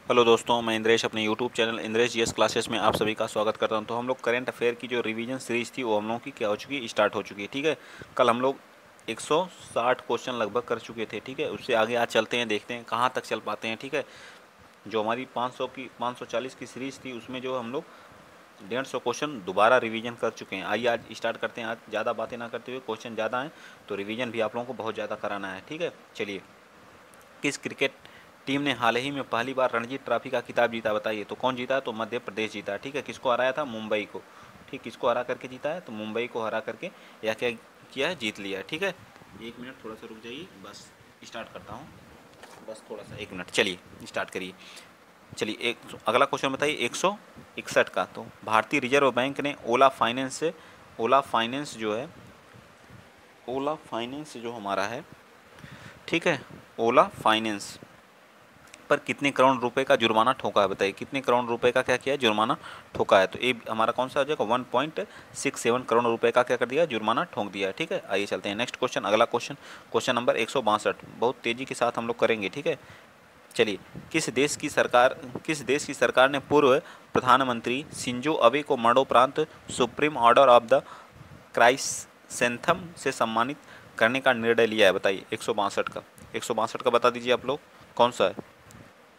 Hello दोस्तों, मैं इंद्रेश अपने YouTube channel Indresh GS classes में आप सभी का स्वागत करता हूं। तो हम लोग करंट अफेयर की जो रिवीजन सीरीज थी वो हम लोगों की क्या हो चुकी है, स्टार्ट हो चुकी है। ठीक है, कल हम लोग 160 क्वेश्चन लगभग कर चुके थे। ठीक है, उससे आगे आज चलते हैं, देखते हैं कहाँ तक चल पाते हैं। ठीक है, जो हमारी 540 की सीरीज थी उसमें जो हम लोग 150 क्वेश्चन दोबारा रिवीजन कर चुके हैं। आइए आज स्टार्ट करते हैं। आज ज़्यादा बातें ना करते हुए, क्वेश्चन ज़्यादा हैं तो रिवीजन भी आप लोगों को बहुत ज़्यादा कराना है। ठीक है, चलिए। किस क्रिकेट टीम ने हाल ही में पहली बार रणजी ट्रॉफी का खिताब जीता, बताइए। तो कौन जीता? तो मध्य प्रदेश जीता। ठीक है, किसको हराया था? मुंबई को। ठीक, किसको हरा करके जीता है? तो मुंबई को हरा करके या क्या किया है, जीत लिया है। ठीक है, एक मिनट थोड़ा सा रुक जाइए, बस स्टार्ट करता हूँ। बस थोड़ा सा, एक मिनट, चलिए स्टार्ट करिए। चलिए, एक अगला क्वेश्चन बताइए 161 का। तो भारतीय रिजर्व बैंक ने ओला फाइनेंस जो है, ओला फाइनेंस जो हमारा है, ठीक है, ओला फाइनेंस पर कितने करोड़ रुपए का जुर्माना ठोका है, बताइए। कितने करोड़ रुपए का क्या किया है, जुर्माना ठोका है। तो ये हमारा कौन सा हो जाएगा, 1.67 करोड़ रुपए का क्या कर दिया, जुर्माना ठोक दिया है। ठीक है, आइए चलते हैं नेक्स्ट क्वेश्चन। अगला क्वेश्चन, क्वेश्चन नंबर 162, बहुत तेजी के साथ हम लोग करेंगे। ठीक है, चलिए। किस देश की सरकार ने पूर्व प्रधानमंत्री शिंजो अबे को मरणोपरांत सुप्रीम ऑर्डर ऑफ द क्राइसेंथम से सम्मानित करने का निर्णय लिया है, बताइए। 162 का, 162 का बता दीजिए आप लोग, कौन सा है?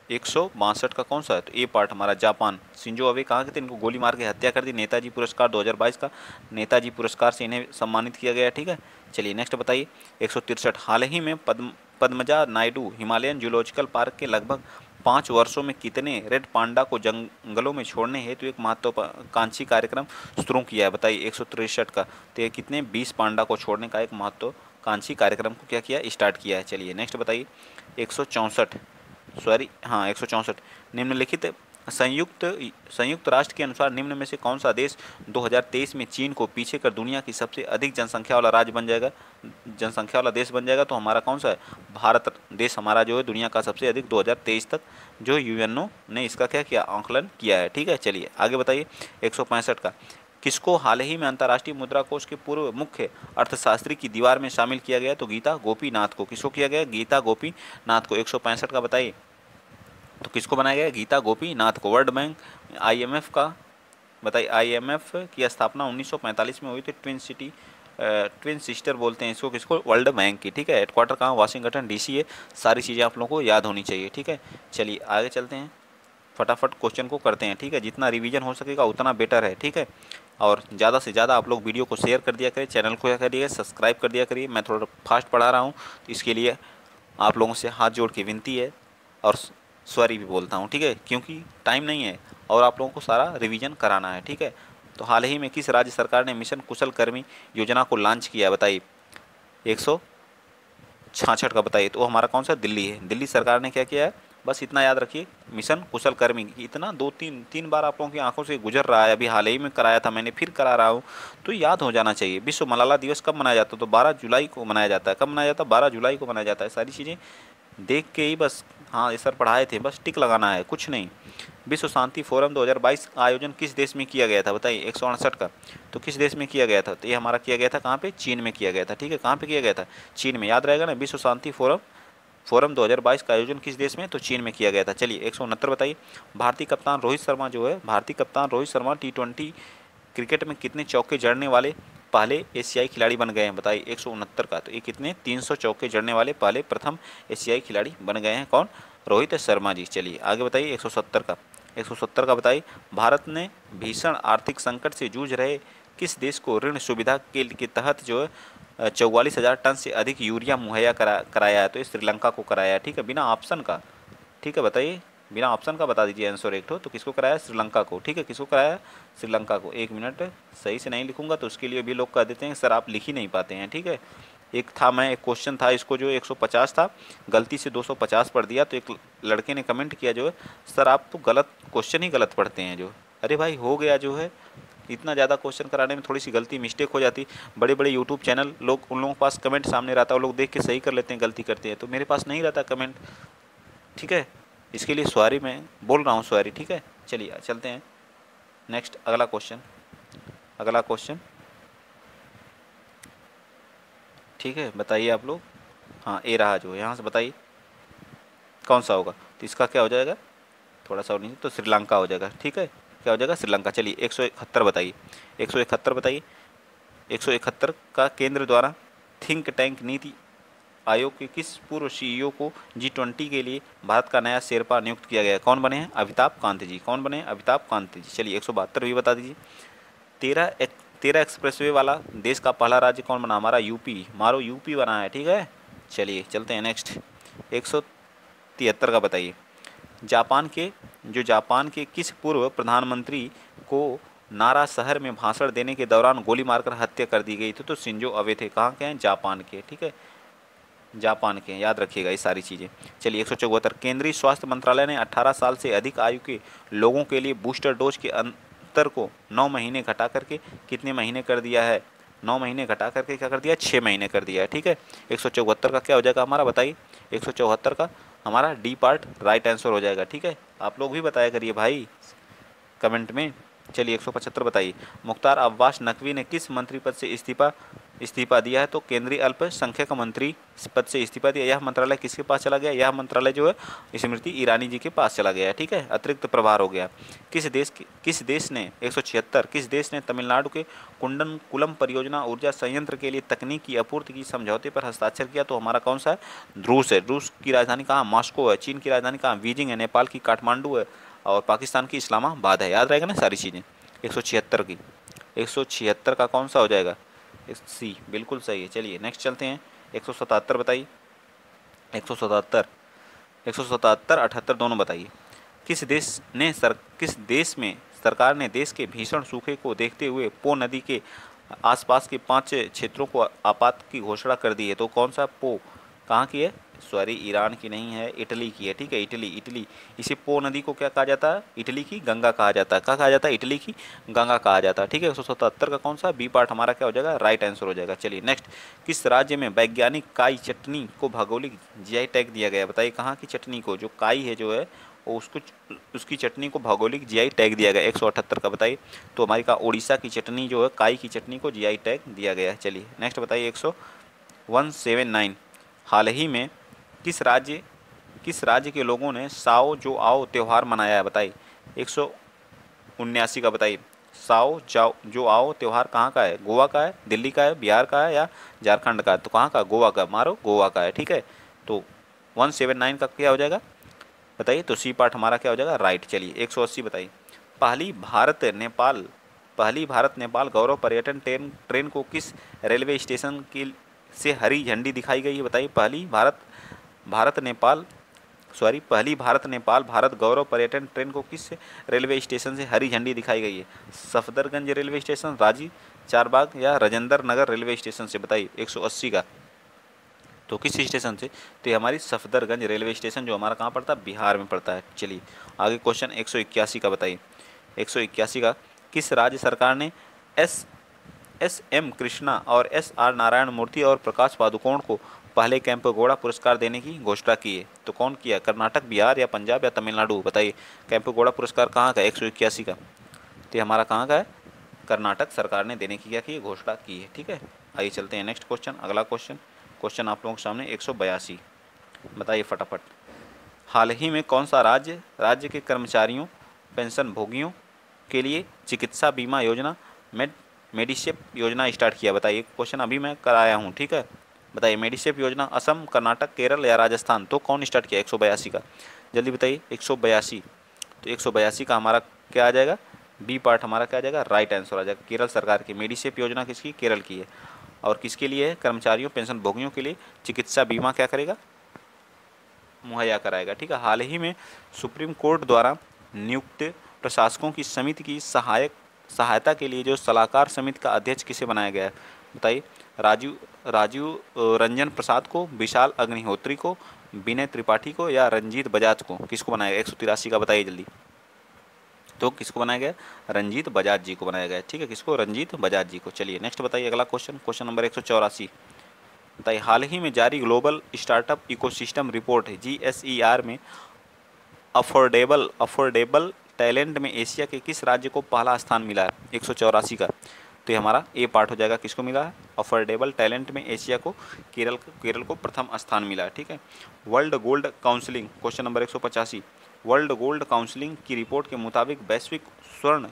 162 का कौन सा है? तो ए पार्ट हमारा जापान। शिंजो अबे कहाँ के थे, इनको गोली मार के हत्या कर दी। नेताजी पुरस्कार 2022 का नेताजी पुरस्कार से इन्हें सम्मानित किया गया। ठीक है, चलिए नेक्स्ट बताइए 163, हाल ही में Padmaja Naidu Himalayan zoological park के लगभग 5 वर्षों में कितने रेड पांडा को जंगलों में छोड़ने हेतु एक महत्वाकांक्षी कार्यक्रम शुरू किया है, बताइए। 163 का, तो ये कितने 20 पांडा को छोड़ने का एक महत्वाकांक्षी कार्यक्रम को क्या किया, स्टार्ट किया है। चलिए नेक्स्ट बताइए 164, सॉरी हाँ 164, निम्नलिखित संयुक्त संयुक्त राष्ट्र के अनुसार निम्न में से कौन सा देश 2023 में चीन को पीछे कर दुनिया की सबसे अधिक जनसंख्या वाला राज्य बन जाएगा, जनसंख्या वाला देश बन जाएगा? तो हमारा कौन सा है, भारत देश हमारा जो है दुनिया का सबसे अधिक 2023 तक जो यूएनओ ने इसका क्या किया, आंकलन किया है। ठीक है, चलिए आगे बताइए 165 का, किसको हाल ही में अंतर्राष्ट्रीय मुद्रा कोष के पूर्व मुख्य अर्थशास्त्री की दीवार में शामिल किया गया? तो गीता गोपीनाथ को। किसको किया गया? गीता गोपीनाथ को। 165 का बताइए, तो किसको बनाया गया? गीता गोपीनाथ को। वर्ल्ड बैंक आईएमएफ का बताइए। आईएमएफ की स्थापना 1945 में हुई थी। ट्विन सिस्टर बोलते हैं इसको, किसको? वर्ल्ड बैंक की। ठीक है, हेडक्वार्टर कहाँ? वाशिंगटन डीसी है। सारी चीज़ें आप लोगों को याद होनी चाहिए। ठीक है, चलिए आगे चलते हैं, फटाफट क्वेश्चन को करते हैं। ठीक है, जितना रिवीजन हो सकेगा उतना बेटर है। ठीक है, और ज़्यादा से ज़्यादा आप लोग वीडियो को शेयर कर दिया करिए, चैनल को क्या करिए, सब्सक्राइब कर दिया करिए। मैं थोड़ा फास्ट पढ़ा रहा हूँ तो इसके लिए आप लोगों से हाथ जोड़ के विनती है, और सॉरी भी बोलता हूँ। ठीक है, क्योंकि टाइम नहीं है और आप लोगों को सारा रिवीजन कराना है। ठीक है, तो हाल ही में किस राज्य सरकार ने मिशन कुशल कर्मी योजना को लॉन्च किया है, बताइए। 166 का बताइए, तो हमारा कौन सा? दिल्ली है। दिल्ली सरकार ने क्या किया है, बस इतना याद रखिए, मिशन कुशल कर्मी। इतना दो तीन तीन बार आप लोगों की आंखों से गुजर रहा है, अभी हाल ही में कराया था मैंने, फिर करा रहा हूँ, तो याद हो जाना चाहिए। विश्व मलाला दिवस कब मनाया जाता है? तो 12 जुलाई को मनाया जाता है। कब मनाया जाता है? 12 जुलाई को मनाया जाता है। सारी चीज़ें देख के ही बस, हाँ ये सर पढ़ाए थे, बस टिक लगाना है, कुछ नहीं। विश्व शांति फोरम 2022 का आयोजन किस देश में किया गया था, बताइए। 168 का, तो किस देश में किया गया था? तो ये हमारा किया गया था कहाँ पे? चीन में किया गया था। ठीक है, कहाँ पे किया गया था? चीन में, याद रहेगा ना। विश्व शांति फोरम 2022 का आयोजन किस देश में? तो चीन में किया गया था। चलिए 169 बताइए, भारतीय कप्तान रोहित शर्मा जो है, भारतीय कप्तान रोहित शर्मा T20 क्रिकेट में कितने चौके जड़ने वाले पहले एशियाई खिलाड़ी बन गए हैं, बताइए। 169 का, तो ये कितने? 300 चौके जड़ने वाले पहले प्रथम एशियाई खिलाड़ी बन गए हैं, कौन? रोहित शर्मा जी। चलिए आगे बताइए 170 का, 170 का बताइए, भारत ने भीषण आर्थिक संकट से जूझ रहे किस देश को ऋण सुविधा के तहत जो है 44,000 टन से अधिक यूरिया मुहैया कराया है? तो ये श्रीलंका को कराया है। ठीक है, बिना ऑप्शन का। ठीक है, बताइए, बिना ऑप्शन का बता दीजिए आंसर एक हो, तो किसको कराया? श्रीलंका को। ठीक है, किसको कराया? श्रीलंका को। एक मिनट, सही से नहीं लिखूंगा तो उसके लिए भी लोग कह देते हैं सर आप लिख ही नहीं पाते हैं। ठीक है, एक था, मैं एक क्वेश्चन था इसको जो 150 था, गलती से 250 पढ़ दिया, तो एक लड़के ने कमेंट किया जो है, सर आप तो गलत क्वेश्चन ही गलत पढ़ते हैं जो। अरे भाई हो गया जो है, इतना ज़्यादा क्वेश्चन कराने में थोड़ी सी गलती मिस्टेक हो जाती। बड़े बड़े यूट्यूब चैनल लोग, उन लोगों के पास कमेंट सामने रहता है, वो लोग देख के सही कर लेते हैं, गलती करते हैं, तो मेरे पास नहीं रहता कमेंट। ठीक है, इसके लिए सॉरी, मैं बोल रहा हूँ सॉरी। ठीक है, चलिए चलते हैं नेक्स्ट, अगला क्वेश्चन, अगला क्वेश्चन। ठीक है, बताइए आप लोग। हाँ ए रहा जो, यहाँ से बताइए कौन सा होगा, तो इसका क्या हो जाएगा? थोड़ा सा और नीचे, तो श्रीलंका हो जाएगा। ठीक है, क्या हो जाएगा? श्रीलंका। चलिए 171 बताइए, 171 बताइए। 171 का केंद्र द्वारा थिंक टैंक नीति आयोग के किस पूर्व सीईओ को G20 के लिए भारत का नया शेरपा नियुक्त किया गया है? कौन बने हैं? अमिताभ कांत जी। कौन बने हैं? अमिताभ कांत जी। चलिए 172 भी बता दीजिए। 13 एक्सप्रेसवे वाला देश का पहला राज्य कौन बना? हमारा यूपी। मारो यूपी बना है। ठीक है, चलिए चलते हैं नेक्स्ट। 173 का बताइए। जापान के किस पूर्व प्रधानमंत्री को नारा शहर में भाषण देने के दौरान गोली मारकर हत्या कर दी गई थी? तो शिंजो अबे थे। कहाँ के हैं? जापान के। ठीक है, जापान के, याद रखिएगा ये सारी चीज़ें। चलिए 174, केंद्रीय स्वास्थ्य मंत्रालय ने 18 साल से अधिक आयु के लोगों के लिए बूस्टर डोज के अंतर को 9 महीने घटा करके कितने महीने कर दिया है? 9 महीने घटा करके क्या कर दिया? 6 महीने कर दिया है। ठीक है, 174 का क्या हो जाएगा हमारा? बताइए। 174 का हमारा डी पार्ट राइट आंसर हो जाएगा। ठीक है, आप लोग भी बताया करिए भाई कमेंट में। चलिए 175 बताइए। मुख्तार अब्बास नकवी ने किस मंत्री पद से इस्तीफा दिया है? तो केंद्रीय अल्पसंख्यक मंत्री पद से इस्तीफा दिया। यह मंत्रालय किसके पास चला गया? यह मंत्रालय जो है स्मृति ईरानी जी के पास चला गया। ठीक है, अतिरिक्त प्रभार हो गया। किस देश ने 176 किस देश ने तमिलनाडु के कुंडनकुलम परियोजना ऊर्जा संयंत्र के लिए तकनीक की आपूर्ति की समझौते पर हस्ताक्षर किया? तो हमारा कौन सा है? रूस है। रूस की राजधानी कहाँ? मॉस्को है। चीन की राजधानी कहाँ? बीजिंग है। नेपाल की काठमांडू है। और पाकिस्तान की इस्लामाबाद है। याद रहेगा ना सारी चीज़ें 176 की। 176 का कौन सा हो जाएगा? सी, बिल्कुल सही है। चलिए नेक्स्ट चलते हैं। 177 बताइए। 177 78 दोनों बताइए। किस देश में सरकार ने देश के भीषण सूखे को देखते हुए पो नदी के आसपास के 5 क्षेत्रों को आपात की घोषणा कर दी है? तो कौन सा पो कहाँ की है? सॉरी, ईरान की नहीं है, इटली की है। ठीक है, इटली। इसे पो नदी को क्या कहा जाता है? इटली की गंगा कहा जाता है। क्या कहा जाता है? इटली की गंगा कहा जाता है। ठीक है, 177 का कौन सा? बी पार्ट हमारा क्या हो जाएगा? राइट आंसर हो जाएगा। चलिए नेक्स्ट। किस राज्य में वैज्ञानिक काई चटनी को भौगोलिक जीआई टैग दिया गया? बताइए कहाँ की चटनी को? जो काई है जो है वो उसकी चटनी को भौगोलिक जीआई टैग दिया गया। 178 का बताइए। तो हमारी का उड़ीसा की चटनी जो है काई की चटनी को जीआई टैग दिया गया है। चलिए नेक्स्ट बताइए। 179 हाल ही में किस राज्य के लोगों ने साओ जो आओ त्यौहार मनाया है? बताइए। 179 का बताइए। साओ जो आओ त्यौहार कहाँ का है? गोवा का है, दिल्ली का है, बिहार का है या झारखंड का है? तो कहाँ का? गोवा का। मारो, गोवा का है। ठीक है, तो 179 का क्या हो जाएगा बताइए? तो सी पार्ट हमारा क्या हो जाएगा? राइट। चलिए 180 बताइए। पहली भारत नेपाल गौरव पर्यटन ट्रेन को किस रेलवे स्टेशन से हरी झंडी दिखाई गई है? बताइए। पहली भारत नेपाल भारत गौरव पर्यटन ट्रेन को किस रेलवे स्टेशन से हरी झंडी दिखाई गई है? सफदरगंज रेलवे स्टेशन, राजी चारबाग या राजेंद्र नगर रेलवे स्टेशन से? बताइए। 180 का तो किस स्टेशन से? तो ये हमारी सफदरगंज रेलवे स्टेशन जो हमारा कहाँ पड़ता है? बिहार में पड़ता है। चलिए आगे क्वेश्चन 181 का बताइए। 181 का किस राज्य सरकार ने एस एम कृष्णा और SR नारायण मूर्ति और प्रकाश पादुकोण को पहले कैंपेगौड़ा पुरस्कार देने की घोषणा की है? तो कौन किया? कर्नाटक, बिहार या पंजाब या तमिलनाडु? बताइए। कैंपेगौड़ा पुरस्कार कहाँ का? 181 का तो ये हमारा कहाँ का है? कर्नाटक सरकार ने देने की क्या की घोषणा की है। ठीक है, आइए चलते हैं नेक्स्ट क्वेश्चन। अगला क्वेश्चन आप लोगों के सामने 182 बताइए फटाफट। हाल ही में कौन सा राज्य के कर्मचारियों पेंशन भोगियों के लिए चिकित्सा बीमा योजना मेडिसेप योजना स्टार्ट किया? बताइए। क्वेश्चन अभी मैं कराया हूँ। ठीक है, बताइए। मेडिसेप योजना असम, कर्नाटक, केरल या राजस्थान? तो कौन स्टार्ट किया? 182 का जल्दी बताइए। 182 तो 182 का हमारा क्या आ जाएगा? बी पार्ट हमारा क्या आ जाएगा? राइट आंसर आ जाएगा। केरल सरकार की मेडिसेप योजना किसकी? केरल की है। और किसके लिए है? कर्मचारियों पेंशन भोगियों के लिए चिकित्सा बीमा क्या करेगा? मुहैया कराएगा। ठीक है, हाल ही में सुप्रीम कोर्ट द्वारा नियुक्त प्रशासकों की समिति की सहायता के लिए जो सलाहकार समिति का अध्यक्ष किसे बनाया गया है? बताइए। राजीव रंजन प्रसाद को, विशाल अग्निहोत्री को, विनय त्रिपाठी को या रंजीत बजाज को? किसको बनाया गया? 183 का बताइए जल्दी। तो किसको बनाया गया? रंजीत बजाज जी को बनाया गया। ठीक है, किसको? रंजीत बजाज जी को। चलिए नेक्स्ट बताइए। अगला क्वेश्चन नंबर 184 बताइए। हाल ही में जारी global startup ecosystem report GSER में अफोर्डेबल टैलेंट में एशिया के किस राज्य को पहला स्थान मिला है? 184 का तो ये हमारा ए पार्ट हो जाएगा। किसको मिला है? अफोर्डेबल टैलेंट में एशिया को केरल को प्रथम स्थान मिला है। ठीक है, world gold counselling question number 185 world gold counselling की रिपोर्ट के मुताबिक वैश्विक स्वर्ण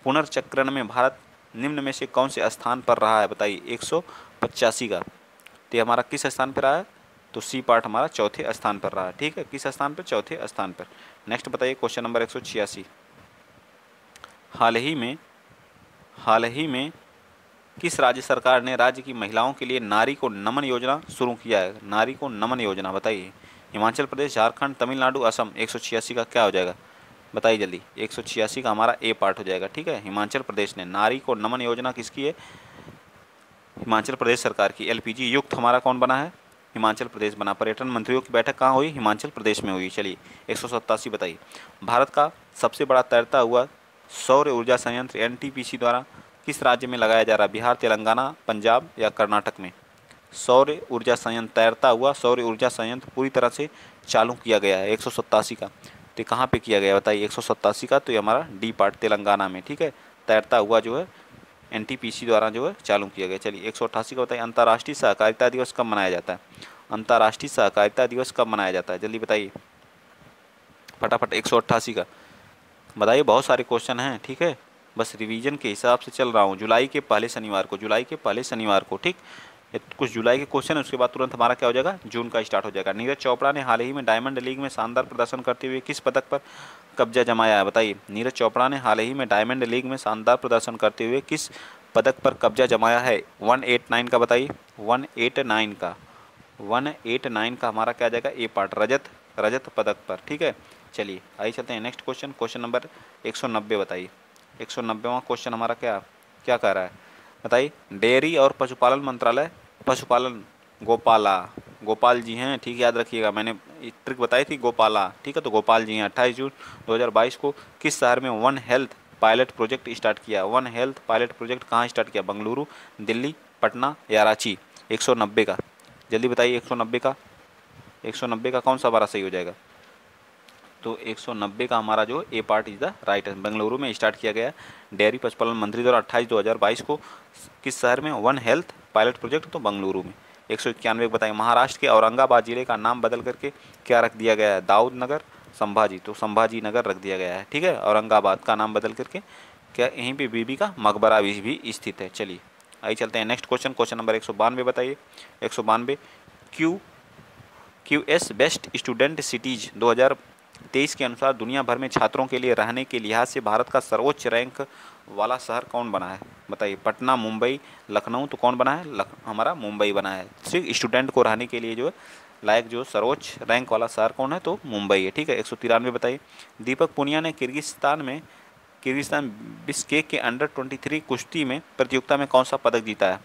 पुनर्चक्रण में भारत निम्न में से कौन से स्थान पर रहा है? बताइए। 185 का। तो ये हमारा किस स्थान पर रहा है? तो सी पार्ट हमारा चौथे स्थान पर रहा है। ठीक है, किस स्थान पर? चौथे स्थान पर। नेक्स्ट बताइए क्वेश्चन नंबर 186। हाल ही में किस राज्य सरकार ने राज्य की महिलाओं के लिए नारी को नमन योजना शुरू किया है? नारी को नमन योजना बताइए। हिमाचल प्रदेश, झारखंड, तमिलनाडु, असम। 186 का क्या हो जाएगा? बताइए जल्दी। 186 का हमारा ए पार्ट हो जाएगा। ठीक है, हिमाचल प्रदेश ने नारी को नमन योजना किसकी है? हिमाचल प्रदेश सरकार की। एलपीजी युक्त हमारा कौन बना है? हिमाचल प्रदेश बना। पर्यटन मंत्रियों की बैठक कहाँ हुई? हिमाचल प्रदेश में हुई। चलिए 187 बताइए। भारत का सबसे बड़ा तैरता हुआ सौर ऊर्जा संयंत्र एनटीपीसी द्वारा किस राज्य में लगाया जा रहा है? बिहार, तेलंगाना, पंजाब या कर्नाटक में? सौर ऊर्जा संयंत्र, तैरता हुआ सौर ऊर्जा संयंत्र पूरी तरह से चालू किया गया है। 187 का। तो कहाँ पे किया गया बताइए? 187 का। तो ये हमारा डी पार्ट तेलंगाना में। ठीक है, तैरता हुआ जो है एनटीपीसी द्वारा जो है चालू किया गया। चलिए 188 का बताइए। अंतर्राष्ट्रीय सहकारिता दिवस कब मनाया जाता है? अंतर्राष्ट्रीय सहकारिता दिवस कब मनाया जाता है? जल्दी बताइए फटाफट। 188 का बताइए। बहुत सारे क्वेश्चन हैं। ठीक है, बस रिवीजन के हिसाब से चल रहा हूँ। जुलाई के पहले शनिवार को, जुलाई के पहले शनिवार को। ठीक, कुछ जुलाई के क्वेश्चन है, उसके बाद तुरंत हमारा क्या हो जाएगा? जून का स्टार्ट हो जाएगा। नीरज चोपड़ा ने हाल ही में डायमंड लीग में शानदार प्रदर्शन करते हुए किस पदक पर कब्जा जमाया है? बताइए। नीरज चोपड़ा ने हाल ही में डायमंड लीग में शानदार प्रदर्शन करते हुए किस पदक पर कब्जा जमाया है? 189 का बताइए। 189 का। 189 का हमारा क्या आ जाएगा? ए पार्ट, रजत पदक पर। ठीक है, चलिए आइए चलते हैं नेक्स्ट क्वेश्चन। क्वेश्चन नंबर 190 बताइए। 190वां क्वेश्चन हमारा क्या क्या कह रहा है? बताइए। डेयरी और पशुपालन मंत्रालय, पशुपालन गोपाल जी हैं। ठीक, याद रखिएगा, मैंने ट्रिक बताई थी गोपाला। ठीक है, तो गोपाल जी हैं। 28 जून 2022 को किस शहर में one health pilot project start किया? वन हेल्थ पायलट प्रोजेक्ट कहाँ स्टार्ट किया? बंगलुरु, दिल्ली, पटना या रांची? 190 का जल्दी बताइए। 190 का कौन सा हमारा सही हो जाएगा? तो 190 का हमारा जो ए पार्ट इज द राइट है। बेंगलुरु में स्टार्ट किया गया डेयरी पशुपालन मंत्री द्वारा 28/2022 को किस शहर में वन हेल्थ पायलट प्रोजेक्ट? तो बेंगलुरु में। 191 बताइए। महाराष्ट्र के औरंगाबाद जिले का नाम बदल करके क्या रख दिया गया है? दाऊद नगर, संभाजी। तो संभाजी नगर रख दिया गया है। ठीक है, औरंगाबाद का नाम बदल करके क्या यहीं पे बीबी का मकबरा भी स्थित है। चलिए आइए चलते हैं नेक्स्ट क्वेश्चन। क्वेश्चन नंबर 192 बताइए। 192 QS बेस्ट स्टूडेंट सिटीज 2023 के अनुसार दुनिया भर में छात्रों के लिए रहने के लिहाज से भारत का सर्वोच्च रैंक वाला शहर कौन बना है? बताइए। पटना, मुंबई, लखनऊ। तो कौन बना है? हमारा मुंबई बना है। सिर्फ स्टूडेंट को रहने के लिए जो है लायक जो सर्वोच्च रैंक वाला शहर कौन है? तो मुंबई है। ठीक है, 193 बताइए। दीपक पुनिया ने किर्गिस्तान बिश्केक के अंडर 23 कुश्ती में प्रतियोगिता में कौन सा पदक जीता है?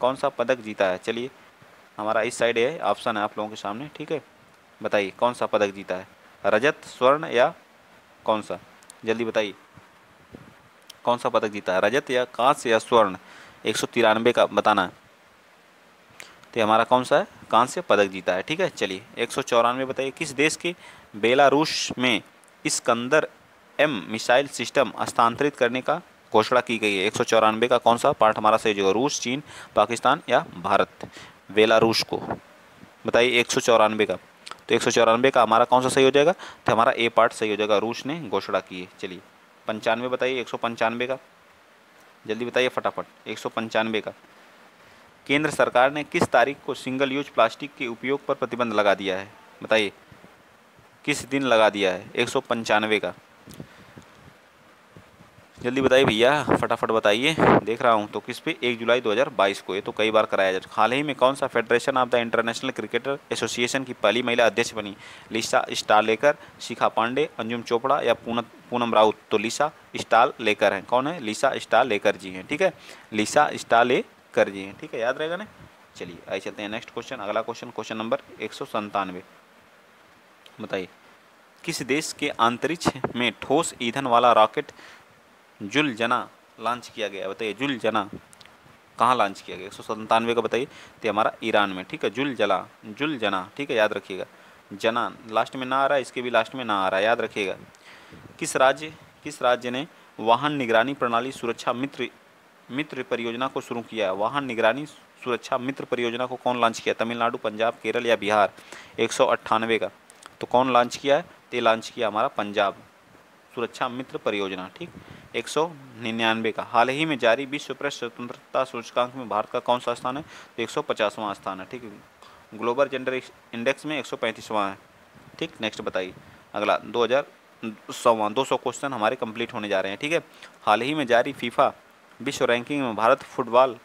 कौन सा पदक जीता है? चलिए हमारा इस साइड है, ऑप्शन है आप लोगों के सामने। ठीक है, बताइए कौन सा पदक जीता है? रजत, स्वर्ण या कौन सा? जल्दी बताइए कौन सा पदक जीता है? रजत या कांस्य या स्वर्ण? 193 का बताना है। तो हमारा कौन सा है? कांस्य पदक जीता है। ठीक है, चलिए 194 बताइए। किस देश के बेलारूस में इस्कंदर M मिसाइल सिस्टम हस्तांतरित करने का घोषणा की गई है? 194 का कौन सा पार्ट हमारा सही होगा? रूस, चीन, पाकिस्तान या भारत? बेलारूस को बताइए 194 का। तो 194 का हमारा कौन सा सही हो जाएगा? तो हमारा ए पार्ट सही हो जाएगा, रूस ने घोषणा की है। चलिए 95 बताइए। 195 का जल्दी बताइए फटाफट। 195 का। केंद्र सरकार ने किस तारीख को सिंगल यूज प्लास्टिक के उपयोग पर प्रतिबंध लगा दिया है? बताइए किस दिन लगा दिया है? 195 का जल्दी बताइए भैया, फटाफट बताइए। देख रहा हूँ तो किस पे? 1 जुलाई 2022 को। ये तो कई बार कराया जा चुका। हाल ही में कौन सा federation of the international cricketer association की पहली महिला अध्यक्ष बनी? लिसा स्टालेकर, शिखा पांडे, अंजुम चोपड़ा या पूनम राउत? तो लिसा स्टालेकर हैं। कौन है? लिसा स्टालेकर जी हैं। ठीक है, लिसा स्टालेकर जी हैं। ठीक है, याद रहेगा ना। चलिए आइए चलते हैं नेक्स्ट क्वेश्चन। अगला क्वेश्चन, क्वेश्चन नंबर 197 बताइए। किस देश के अंतरिक्ष में ठोस ईंधन वाला रॉकेट जुलजना लॉन्च किया गया? बताइए जुलजना कहाँ लॉन्च किया गया? 197 का बताइए। तो हमारा ईरान में। ठीक है, जुलजना। ठीक है, याद रखिएगा। जना लास्ट में ना आ रहा है, इसके भी लास्ट में ना आ रहा है, याद रखिएगा। किस राज्य ने वाहन निगरानी प्रणाली सुरक्षा मित्र परियोजना को शुरू किया है? वाहन निगरानी सुरक्षा मित्र परियोजना को कौन लॉन्च किया? तमिलनाडु, पंजाब, केरल या बिहार? 198 का। तो कौन लॉन्च किया है? तो ये लॉन्च किया हमारा पंजाब सुरक्षा मित्र परियोजना, ठीक। 199 का, हाल ही में जारी विश्व प्रेस स्वतंत्रता सूचकांक में भारत का कौन सा स्थान है? तो 150वां स्थान है, ठीक है। ग्लोबल जेंडर इंडेक्स में 135वां है, ठीक। नेक्स्ट बताइए अगला 200 क्वेश्चन हमारे कंप्लीट होने जा रहे हैं, ठीक है। हाल ही में जारी फीफा विश्व रैंकिंग में भारत फुटबॉल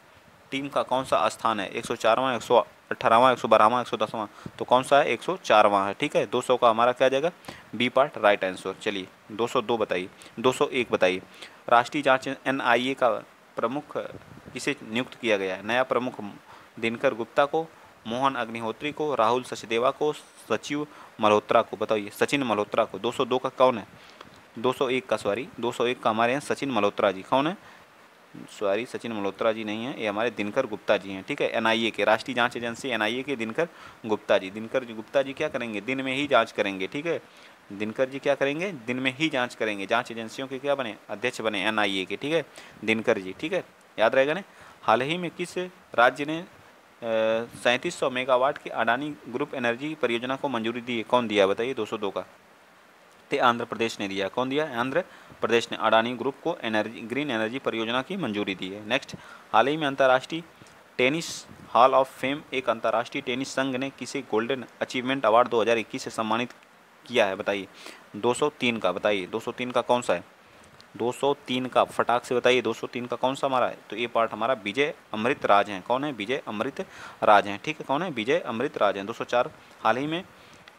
टीम का कौन सा स्थान है? 104वां, 118वां, 112वां, 110वां? तो कौन सा है? 104वां है, ठीक है। 200 का हमारा क्या जाएगा? B part right answer. चलिए 202 बताइए, 201 बताइए। राष्ट्रीय जांच NIA का प्रमुख किसे नियुक्त किया गया है? नया प्रमुख दिनकर गुप्ता को, मोहन अग्निहोत्री को, राहुल सचदेवा को, सचिव मल्होत्रा को? बताइए, सचिन मल्होत्रा को। 202 का कौन है? 201 का, सॉरी 201 का हमारे यहाँ सचिन मल्होत्रा जी। कौन है? सॉरी, सचिन मल्होत्रा जी नहीं है, ये हमारे दिनकर गुप्ता जी हैं, ठीक है। NIA के, राष्ट्रीय जांच एजेंसी NIA के दिनकर गुप्ता जी। दिनकर गुप्ता जी क्या करेंगे? दिन में ही जांच करेंगे, ठीक है। दिनकर जी क्या करेंगे? दिन में ही जांच करेंगे। जांच एजेंसियों के क्या बने? अध्यक्ष बने NIA के, ठीक है, दिनकर जी, ठीक है, याद रहेगा ना। हाल ही में किस राज्य ने 3700 मेगावाट की अडानी ग्रुप एनर्जी परियोजना को मंजूरी दी है? कौन दिया? बताइए। 202 का, तो आंध्र प्रदेश ने दिया। कौन दिया? आंध्र प्रदेश ने अडानी ग्रुप को ग्रीन एनर्जी परियोजना की मंजूरी दी है। नेक्स्ट, हाल ही में अंतर्राष्ट्रीय टेनिस हॉल ऑफ फेम, एक अंतर्राष्ट्रीय टेनिस संघ ने किसे गोल्डन अचीवमेंट अवार्ड 2021 से सम्मानित किया है? बताइए। 203 का, बताइए 203 का कौन सा है? 203 का फटाक से बताइए, 203 का कौन सा हमारा है? तो ये पार्ट हमारा विजय अमृत राज हैं। कौन है? विजय अमृत राज हैं, ठीक है। कौन है? विजय अमृत राज हैं। 204, हाल ही में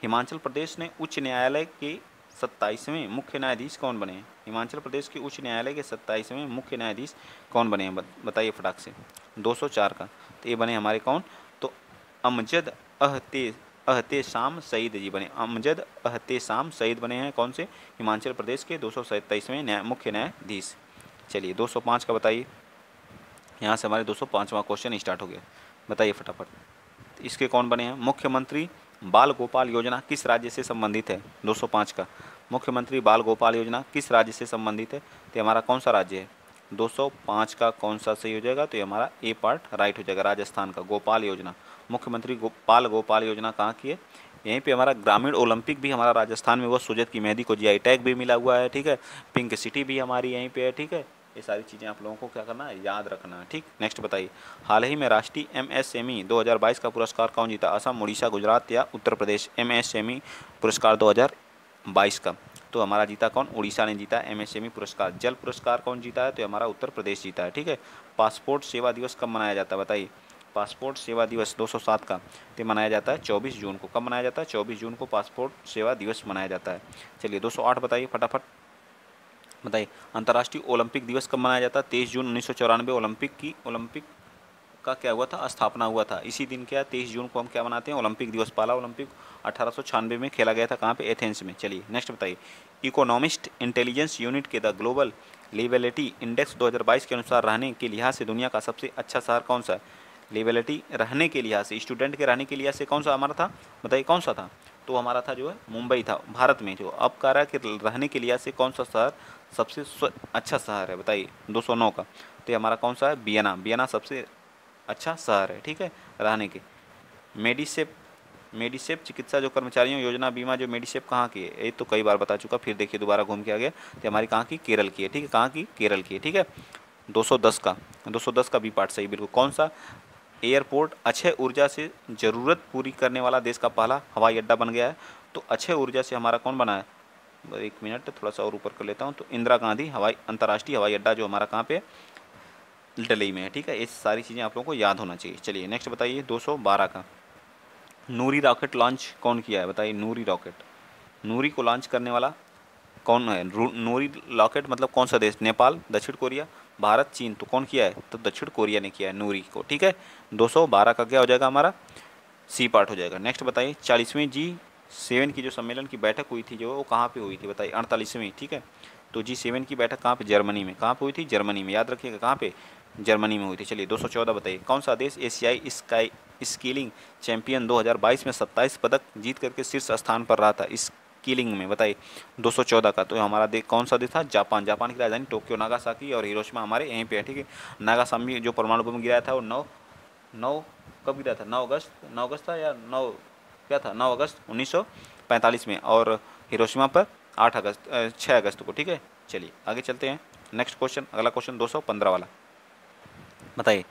हिमाचल प्रदेश ने उच्च न्यायालय के 27वें मुख्य न्यायाधीश कौन बने हैं? हिमाचल प्रदेश के उच्च न्यायालय के 27वें मुख्य न्यायाधीश कौन बने हैं? बताइए फटाक से। 204 का, तो ये बने हमारे कौन? तो अमजद अहतेशाम सईद जी बने। अमजद अहतेशाम सईद बने हैं कौन से? हिमाचल प्रदेश के 227वें मुख्य न्यायाधीश। चलिए 205 का बताइए। यहाँ से हमारे 205वां क्वेश्चन स्टार्ट हो गया। बताइए फटाफट, इसके कौन बने हैं? मुख्यमंत्री बाल गोपाल योजना किस राज्य से संबंधित है? 205 का, मुख्यमंत्री बाल गोपाल योजना किस राज्य से संबंधित है? तो हमारा कौन सा राज्य है? 205 का कौन सा सही हो जाएगा? तो ये हमारा ए पार्ट राइट हो जाएगा, राजस्थान का। गोपाल योजना, मुख्यमंत्री बाल गोपाल योजना कहाँ की है? यहीं पे हमारा ग्रामीण ओलंपिक भी हमारा राजस्थान में, वो सुजत की मेहंदी को GI टैग भी मिला हुआ है, ठीक है। पिंक सिटी भी हमारी यहीं पे है, ठीक है। ये सारी चीज़ें आप लोगों को क्या करना है? याद रखना है, ठीक। नेक्स्ट बताइए, हाल ही में राष्ट्रीय MSME 2022 का पुरस्कार कौन जीता? असम, उड़ीसा, गुजरात या उत्तर प्रदेश? MSME पुरस्कार 2022 का तो हमारा जीता कौन? उड़ीसा ने जीता MSME पुरस्कार। जल पुरस्कार कौन जीता है? तो हमारा उत्तर प्रदेश जीता है, ठीक है। पासपोर्ट सेवा दिवस कब मनाया जाता है? बताइए। पासपोर्ट सेवा दिवस 207 का तो मनाया जाता है 24 जून को। कब मनाया जाता है? 24 जून को पासपोर्ट सेवा दिवस मनाया जाता है। चलिए 208 बताइए फटाफट, बताइए। अंतर्राष्ट्रीय ओलंपिक दिवस कब मनाया जाता है? 23 जून 1994 ओलंपिक का क्या हुआ था? स्थापना हुआ था। इसी दिन क्या 23 जून को हम क्या मनाते हैं? ओलंपिक दिवस। पहला ओलंपिक 1896 में खेला गया था। कहाँ पे? एथेंस में। चलिए नेक्स्ट बताइए, इकोनॉमिस्ट इंटेलिजेंस यूनिट के द ग्लोबल लिवेलिटी इंडेक्स 2022 के अनुसार रहने के लिहाज से दुनिया का सबसे अच्छा शहर कौन सा है? लिवेलिटी रहने के लिहाज से, स्टूडेंट के रहने के लिहाज से कौन सा हमारा था? बताइए कौन सा था? तो हमारा था जो है मुंबई था, भारत में। जो अब कह रहा है कि रहने के लिहाज से कौन सा शहर सबसे अच्छा शहर है? बताइए 209 का तो ये हमारा कौन सा है? वियना सबसे अच्छा शहर है, ठीक है, रहने के। मेडिसेप चिकित्सा जो कर्मचारियों योजना बीमा जो मेडिसेप कहाँ की है? ये तो कई बार बता चुका, फिर देखिए दोबारा घूम के आ गया। तो हमारी कहाँ की? केरल की है, ठीक है। कहाँ की? केरल की है, ठीक है। 210 का बी पार्ट सही बिल्कुल। कौन सा एयरपोर्ट अक्षय ऊर्जा से ज़रूरत पूरी करने वाला देश का पहला हवाई अड्डा बन गया है? तो अक्षय ऊर्जा से हमारा कौन बना है? 1 मिनट थोड़ा सा और ऊपर कर लेता हूँ। तो इंदिरा गांधी अंतर्राष्ट्रीय हवाई अड्डा जो हमारा कहाँ पे? दिल्ली में है, ठीक है। ये सारी चीज़ें आप लोगों को याद होना चाहिए। चलिए नेक्स्ट बताइए 212 का, नूरी रॉकेट लॉन्च कौन किया है? बताइए। नूरी को लॉन्च करने वाला कौन है? नूरी रॉकेट मतलब कौन सा देश? नेपाल, दक्षिण कोरिया, भारत, चीन? तो कौन किया है? तो दक्षिण कोरिया ने किया है नूरी को, ठीक है। 212 का क्या हो जाएगा? हमारा सी पार्ट हो जाएगा। नेक्स्ट बताइए, 40वीं G7 की जो सम्मेलन की बैठक हुई थी जो वो कहाँ पे हुई थी? बताइए। 48वीं, ठीक है। तो G7 की बैठक कहाँ पे? जर्मनी में। कहाँ पे हुई थी? जर्मनी में। याद रखिएगा कहाँ पे? जर्मनी में हुई थी। चलिए 214 बताइए, कौन सा देश एशियाई स्कीलिंग चैंपियन 2022 में 27 पदक जीत करके शीर्ष स्थान पर रहा था स्कीलिंग में? बताइए। 214 का तो हमारा देश कौन सा देश था? जापान की राजधानी टोक्यो, नागासाकी और हिरोशिमा हमारे यहीं पे है, ठीक है। नागासाकी जो परमाणु बम गिराया था वो 9 कब गिरा था? 9 अगस्त था या 9 क्या था? 9 अगस्त 1945 में। और हिरोशिमा पर 6 अगस्त को, ठीक है। चलिए आगे चलते हैं। नेक्स्ट क्वेश्चन, अगला क्वेश्चन 215 वाला। बताइए,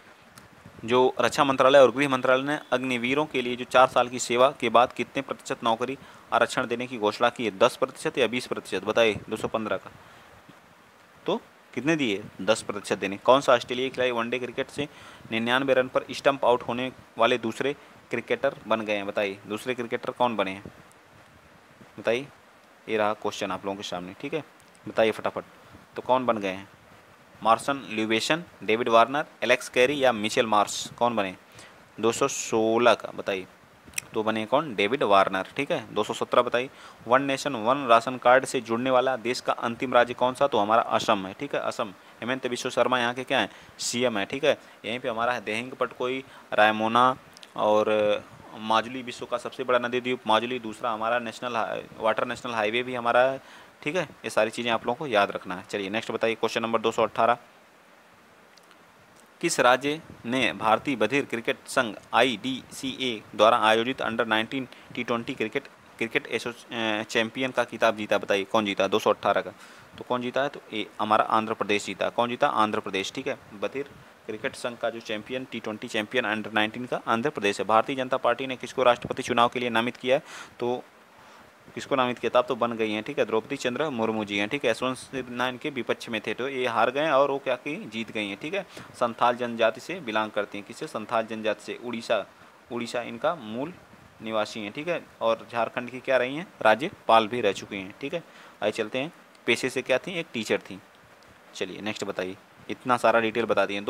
जो रक्षा मंत्रालय और गृह मंत्रालय ने अग्निवीरों के लिए जो 4 साल की सेवा के बाद कितने प्रतिशत नौकरी आरक्षण देने की घोषणा की है, 10% या 20%? बताइए 215 का तो कितने दिए, 10% देने। कौन सा ऑस्ट्रेलियाई खिलाड़ी वनडे क्रिकेट से 99 रन पर स्टंप आउट होने वाले दूसरे क्रिकेटर बन गए हैं? बताइए दूसरे क्रिकेटर कौन बने हैं, बताइए। ये रहा क्वेश्चन आप लोगों के सामने, ठीक है, बताइए फटाफट। तो कौन बन गए हैं? Marnus Labuschagne, David Warner, Alex Carey या मिचेल मार्श, कौन बने? 216 का बताइए, तो बने कौन? डेविड वार्नर, ठीक है। 217 बताइए, one nation one ration card से जुड़ने वाला देश का अंतिम राज्य कौन सा? तो हमारा असम है, ठीक है, असम। हेमंत बिश्व शर्मा यहाँ के क्या है? सीएम है, ठीक है। यहीं पे हमारा है देहिंग पटकोई, रायमोना और माजुली विश्व का सबसे बड़ा नदी द्वीप माजुली। दूसरा हमारा वाटर नेशनल हाईवे भी हमारा है, ठीक है। ये सारी चीज़ें आप लोगों को याद रखना है। चलिए नेक्स्ट बताइए, क्वेश्चन नंबर 218। किस राज्य ने भारतीय बधिर क्रिकेट संघ IDCA द्वारा आयोजित अंडर 19 T20 क्रिकेट चैंपियन का खिताब जीता? बताइए कौन जीता? 218 का तो कौन जीता है? तो ये हमारा आंध्र प्रदेश जीता। कौन जीता? आंध्र प्रदेश, ठीक है। बधिर क्रिकेट संघ का जो चैंपियन T20 चैंपियन अंडर 19 का आंध्र प्रदेश है। भारतीय जनता पार्टी ने किसको राष्ट्रपति चुनाव के लिए नामित किया है? तो किसको नामित किया था? अब तो बन गई हैं, ठीक है, द्रौपदी चंद्र मुर्मू जी हैं, ठीक है। यशवंत सिन्हा इनके विपक्ष में थे, तो ये हार गए और वो क्या की? जीत गई हैं, ठीक है। संथाल जनजाति से बिलोंग करती हैं। किससे? संथाल जनजाति से। उड़ीसा इनका मूल निवासी हैं, ठीक है। और झारखंड की क्या रही हैं? राज्यपाल भी रह चुकी हैं, ठीक है। आइए चलते हैं, पेशे से क्या थी? एक टीचर थी। चलिए नेक्स्ट बताइए, इतना सारा डिटेल बता दिए।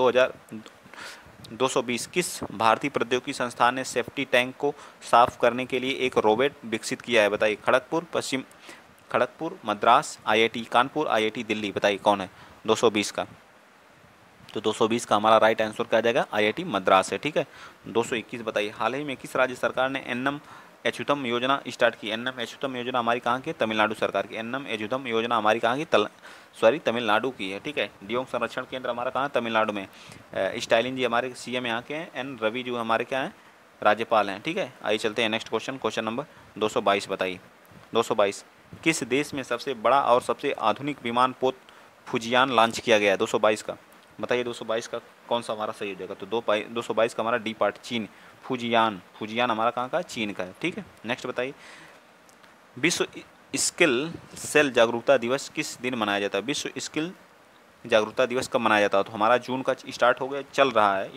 220 किस भारतीय प्रौद्योगिकी संस्थान ने सेफ्टी टैंक को साफ करने के लिए एक रोबोट विकसित किया है? बताइए। खड़गपुर, मद्रास, IIT कानपुर, IIT दिल्ली, बताइए कौन है 220 का? तो 220 का हमारा राइट आंसर क्या आ जाएगा? IIT मद्रास है, ठीक है। 221 बताइए, हाल ही में किस राज्य सरकार ने एन्नम अच्युतम योजना स्टार्ट की? एन्नम अच्युतम योजना हमारी कहाँ की? तमिलनाडु सरकार की। एन्नम अच्युतम योजना हमारी कहाँ की? तमिलनाडु की है, ठीक है। दियोंग संरक्षण केंद्र हमारा कहाँ? तमिलनाडु में। स्टालिन जी हमारे CM यहाँ के हैं। N रवि जो हमारे क्या हैं? राज्यपाल हैं, ठीक है। आइए चलते हैं नेक्स्ट क्वेश्चन, क्वेश्चन नंबर 222 बताइए। 222 किस देश में सबसे बड़ा और सबसे आधुनिक विमान पोत फुजियान लॉन्च किया गया है? 222 का बताइए। 222 का कौन सा हमारा सही हो जाएगा? तो 222 का हमारा डी पार्ट चीन। फुजियान हमारा कहाँ का? चीन का है, ठीक है। नेक्स्ट बताइए, विश्व स्किल सेल जागरूकता दिवस किस दिन मनाया जाता है? विश्व स्किल जागरूकता दिवस कब मनाया जाता है? तो हमारा जून का स्टार्ट हो गया, चल रहा है,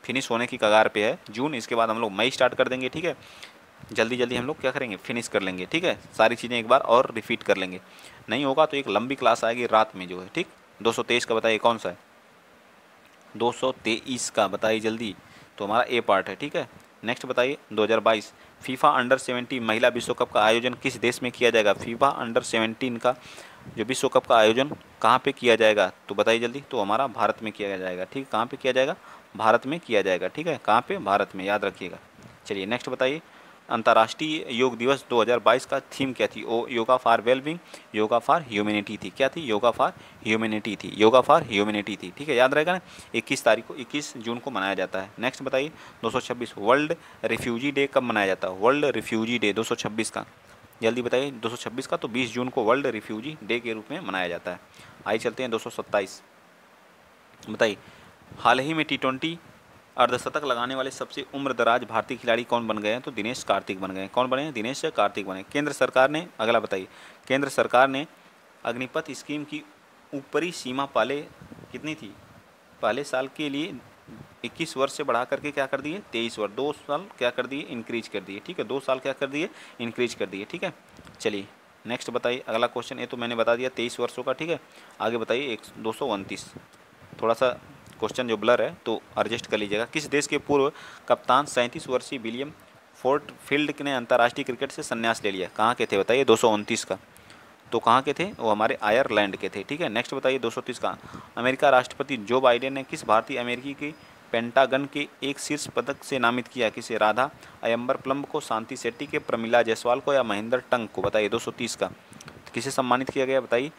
फिनिश होने की कगार पे है जून। इसके बाद हम लोग मई स्टार्ट कर देंगे, ठीक है। जल्दी जल्दी हम लोग क्या करेंगे? फिनिश कर लेंगे, ठीक है। सारी चीज़ें एक बार और रिपीट कर लेंगे, नहीं होगा तो एक लंबी क्लास आएगी रात में जो है, ठीक। 223 का बताइए कौन सा है? 223 का बताइए जल्दी। तो हमारा ए पार्ट है, ठीक है। नेक्स्ट बताइए, 2022 फीफा अंडर 17 महिला विश्व कप का आयोजन किस देश में किया जाएगा? फीफा अंडर 17 का जो विश्व कप का आयोजन कहाँ पे किया जाएगा? तो बताइए जल्दी। तो हमारा भारत में किया जाएगा, ठीक। कहाँ पे किया जाएगा? भारत में किया जाएगा, ठीक है। कहाँ पे? भारत में, याद रखिएगा। चलिए नेक्स्ट बताइए, अंतर्राष्ट्रीय योग दिवस 2022 का थीम क्या थी? Oh yoga for wellbeing, yoga for humanity थी। क्या थी? योगा फॉर ह्यूमैनिटी थी, योगा फॉर ह्यूमैनिटी थी, ठीक है। याद रहेगा ना। 21 तारीख को, 21 जून को मनाया जाता है। नेक्स्ट बताइए, 226 वर्ल्ड रिफ्यूजी डे कब मनाया जाता है? वर्ल्ड रिफ्यूजी डे 226 का जल्दी बताइए। 226 का तो 20 जून को वर्ल्ड रिफ्यूजी डे के रूप में मनाया जाता है। आइए चलते हैं 227 बताइए, हाल ही में T20 अर्धशतक लगाने वाले सबसे उम्रदराज भारतीय खिलाड़ी कौन बन गए हैं? तो दिनेश कार्तिक बन गए हैं। कौन बने हैं? दिनेश कार्तिक बने। केंद्र सरकार ने, अगला बताइए, केंद्र सरकार ने अग्निपथ स्कीम की ऊपरी सीमा पहले कितनी थी? पहले साल के लिए 21 वर्ष से बढ़ा करके क्या कर दिए? 23 वर्ष। 2 साल क्या कर दिए? इंक्रीज कर दिए, ठीक है। 2 साल क्या कर दिए? इंक्रीज कर दिए, ठीक है। चलिए नेक्स्ट बताइए, अगला क्वेश्चन। ये तो मैंने बता दिया 23 वर्षों का, ठीक है। आगे बताइए 229, थोड़ा सा क्वेश्चन जो ब्लर है तो एडजस्ट कर लीजिएगा। किस देश के पूर्व कप्तान 37 वर्षीय विलियम फोर्ट फील्ड ने अंतर्राष्ट्रीय क्रिकेट से संन्यास ले लिया? कहाँ के थे बताइए? 229 का तो कहाँ के थे? वो हमारे आयरलैंड के थे, ठीक है। नेक्स्ट बताइए 230 का, अमेरिका राष्ट्रपति जो बाइडेन ने किस भारतीय अमेरिकी के पेंटागन के एक शीर्ष पदक से नामित किया? किसे? राधा अयंबर प्लम्ब को, शांति शेट्टी के, प्रमिला जायसवाल को या महेंद्र टंक को? बताइए 230 का किसे सम्मानित किया गया? बताइए।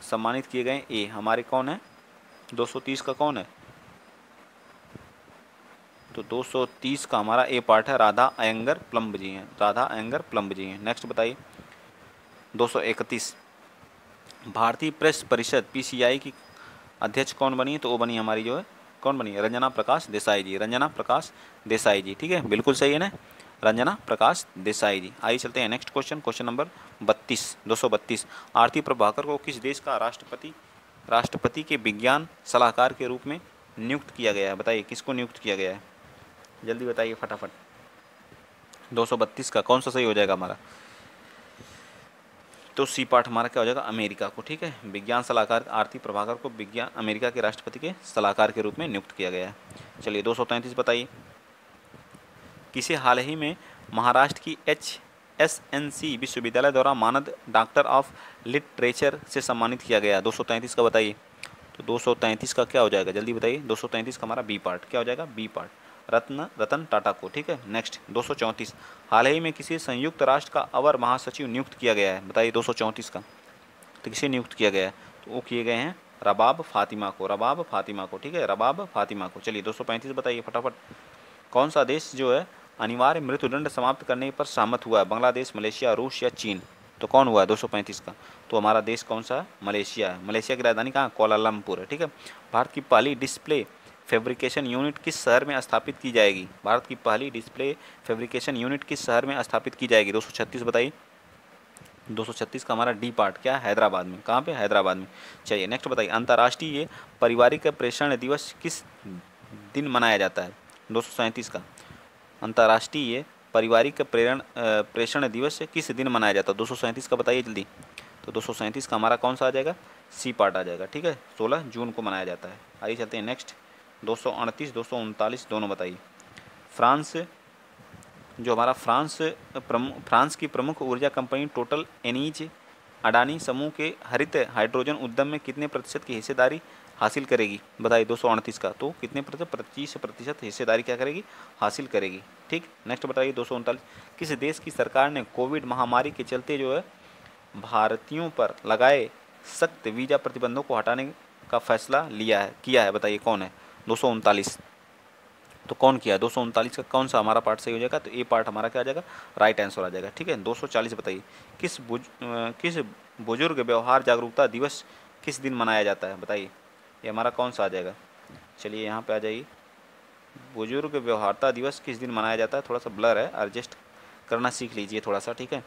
सम्मानित किए गए ए हमारे कौन है? 230 का कौन है? तो 230 का हमारा ए पार्ट है, राधा अयंगर प्लम्ब जी हैं। राधा अयंगर प्लम्ब जी हैं। नेक्स्ट बताइए, 231 भारतीय प्रेस परिषद पीसीआई की अध्यक्ष कौन बनी है? तो वो बनी हमारी जो है, कौन बनी है? रंजना प्रकाश देसाई जी, रंजना प्रकाश देसाई जी। ठीक है, बिल्कुल सही है ना, रंजना प्रकाश देसाई जी। आइए चलते हैं नेक्स्ट क्वेश्चन, क्वेश्चन नंबर 32, 232 आरती प्रभाकर को किस देश का राष्ट्रपति के विज्ञान सलाहकार के रूप में नियुक्त किया गया है? बताइए किसको नियुक्त किया गया है, जल्दी बताइए फटाफट। 232 का कौन सा सही हो जाएगा हमारा? तो सी पार्ट हमारा क्या हो जाएगा? अमेरिका को। ठीक है, विज्ञान सलाहकार आरती प्रभाकर को विज्ञान अमेरिका के राष्ट्रपति के सलाहकार के रूप में नियुक्त किया गया है। चलिए 233 बताइए, किसे हाल ही में महाराष्ट्र की HSNC विश्वविद्यालय द्वारा मानद डॉक्टर ऑफ लिटरेचर से सम्मानित किया गया? 233 का बताइए। तो 233 का क्या हो जाएगा, जल्दी बताइए। 233 का हमारा बी पार्ट क्या हो जाएगा? बी पार्ट, रतन टाटा को। ठीक है, नेक्स्ट 234 हाल ही में किसी संयुक्त राष्ट्र का अवर महासचिव नियुक्त किया गया है? बताइए 234 का, तो किसे नियुक्त किया गया है? तो वो किए गए हैं रबाब फातिमा को, रबाब फातिमा को। ठीक है, रबाब फातिमा को। चलिए 235 बताइए फटाफट, कौन सा देश जो है अनिवार्य मृत्युदंड समाप्त करने पर सहमत हुआ है? बांग्लादेश, मलेशिया, रूस या चीन? तो कौन हुआ है 235 का? तो हमारा देश कौन सा है? मलेशिया है। मलेशिया की राजधानी कहाँ? कोलालमपुर है। ठीक है, भारत की पहली डिस्प्ले फैब्रिकेशन यूनिट किस शहर में स्थापित की जाएगी? भारत की पहली डिस्प्ले फैब्रिकेशन यूनिट किस शहर में स्थापित की जाएगी? 236 बताइए। 236 का हमारा डी पार्ट क्या है? हैदराबाद में। कहाँ पे? हैदराबाद में। चलिए नेक्स्ट बताइए, अंतर्राष्ट्रीय पारिवारिक प्रेषण दिवस किस दिन मनाया जाता है? 237 का अंतर्राष्ट्रीय पारिवारिक प्रेषण दिवस किस दिन मनाया जाता है? 237 का बताइए जल्दी। तो 237 का हमारा कौन सा आ जाएगा? सी पार्ट आ जाएगा। ठीक है, 16 जून को मनाया जाता है। आइए चलते हैं नेक्स्ट, 238 239 दोनों बताइए। फ्रांस जो हमारा फ्रांस की प्रमुख ऊर्जा कंपनी टोटल एनर्जी अडानी समूह के हरित हाइड्रोजन उद्यम में कितने प्रतिशत की हिस्सेदारी हासिल करेगी? बताइए 238 का, तो कितने प्रतिशत? 25% हिस्सेदारी क्या करेगी? हासिल करेगी। ठीक, नेक्स्ट बताइए 239 किस देश की सरकार ने कोविड महामारी के चलते जो है भारतीयों पर लगाए सख्त वीज़ा प्रतिबंधों को हटाने का फैसला किया है? बताइए कौन है? 239, तो कौन किया? 239 का कौन सा हमारा पार्ट सही हो जाएगा? तो ए पार्ट हमारा क्या आ जाएगा? राइट आंसर आ जाएगा। ठीक है, 240 बताइए, किस बुजुर्ग व्यवहार जागरूकता दिवस किस दिन मनाया जाता है? बताइए, ये हमारा कौन सा आ जाएगा? चलिए यहाँ पे आ जाइए, बुजुर्ग व्यवहारता दिवस किस दिन मनाया जाता है? थोड़ा सा ब्लर है, एडजस्ट करना सीख लीजिए थोड़ा सा। ठीक है,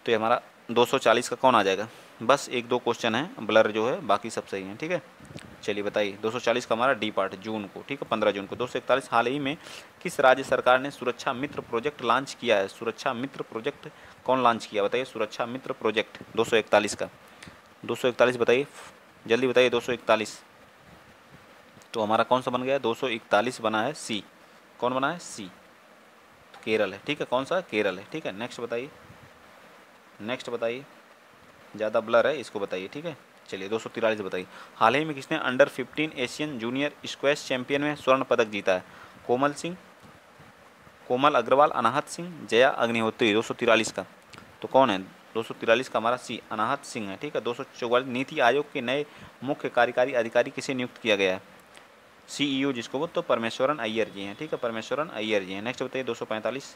तो ये हमारा 240 का कौन आ जाएगा? बस एक दो क्वेश्चन है ब्लर जो है, बाकी सब सही है। ठीक है, चलिए बताइए 240 का हमारा डी पार्ट जून को। ठीक है, 15 जून को। 241 हाल ही में किस राज्य सरकार ने सुरक्षा मित्र प्रोजेक्ट लॉन्च किया है? सुरक्षा मित्र प्रोजेक्ट कौन लॉन्च किया? बताइए, सुरक्षा मित्र प्रोजेक्ट 241 का। 241 बताइए जल्दी बताइए। 241 तो हमारा कौन सा बन गया? 241 बना है सी। कौन बना है? सी, केरल है। ठीक है, कौन सा? केरल है। ठीक है, नेक्स्ट बताइए, नेक्स्ट बताइए, ज़्यादा ब्लर है, इसको बताइए। ठीक है, चलिए 243 बताइए, हाल ही में किसने under 15 Asian junior squash champion में स्वर्ण पदक जीता है? कोमल अग्रवाल, अनाहत सिंह, जया अग्निहोत्री। 243 का तो कौन है? 243 का हमारा सी, अनाहत सिंह है। ठीक है, 244 नीति आयोग के नए मुख्य कार्यकारी अधिकारी किसे नियुक्त किया गया है? CEO जिसको वो, तो परमेश्वरन अय्यर जी हैं। ठीक है, परमेश्वरन अय्यर जी हैं। नेक्स्ट बताइए 245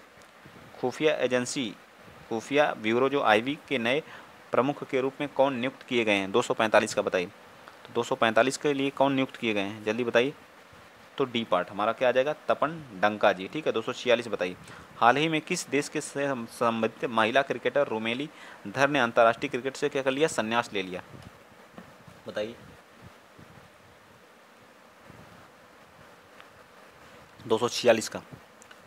खुफिया ब्यूरो जो IB के नए प्रमुख के रूप में कौन नियुक्त किए गए हैं? 245 का बताइए। तो 245 के लिए कौन नियुक्त किए गए हैं, जल्दी बताइए। तो डी पार्ट हमारा क्या आ जाएगा? तपन डंका जी। ठीक है, 246 बताइए, हाल ही में किस देश के संबंधित महिला क्रिकेटर रोमेली धर ने अंतर्राष्ट्रीय क्रिकेट से क्या कर लिया? संन्यास ले लिया? बताइए। 246 का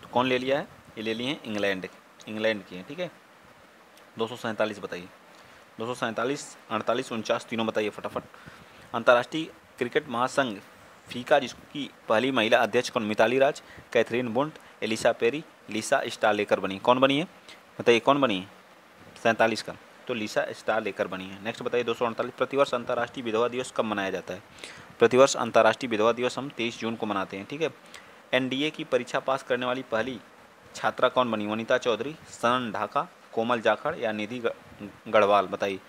तो कौन ले लिया है? ये ले लिए हैं इंग्लैंड की हैं। ठीक है, 247 बताइए। 247, 48, 49 तीनों बताइए फटाफट। अंतर्राष्ट्रीय क्रिकेट महासंघ फीका जिसकी पहली महिला अध्यक्ष कौन? मिताली राज, कैथरीन बुंट, एलिसा पेरी, लिसा स्टारलेकर बनी। कौन बनी है? बताइए कौन बनी है? 47 का तो लिसा स्टारलेकर बनी है। नेक्स्ट बताइए 248 प्रतिवर्ष अंतर्राष्ट्रीय विधवा दिवस कब मनाया जाता है? प्रतिवर्ष अंतर्राष्ट्रीय विधवा दिवस हम 23 जून को मनाते हैं। ठीक है, NDA की परीक्षा पास करने वाली पहली छात्रा कौन बनी? वनीता चौधरी, सनन ढाका, कोमल जाखड़ या निधि गढ़वाल? बताइए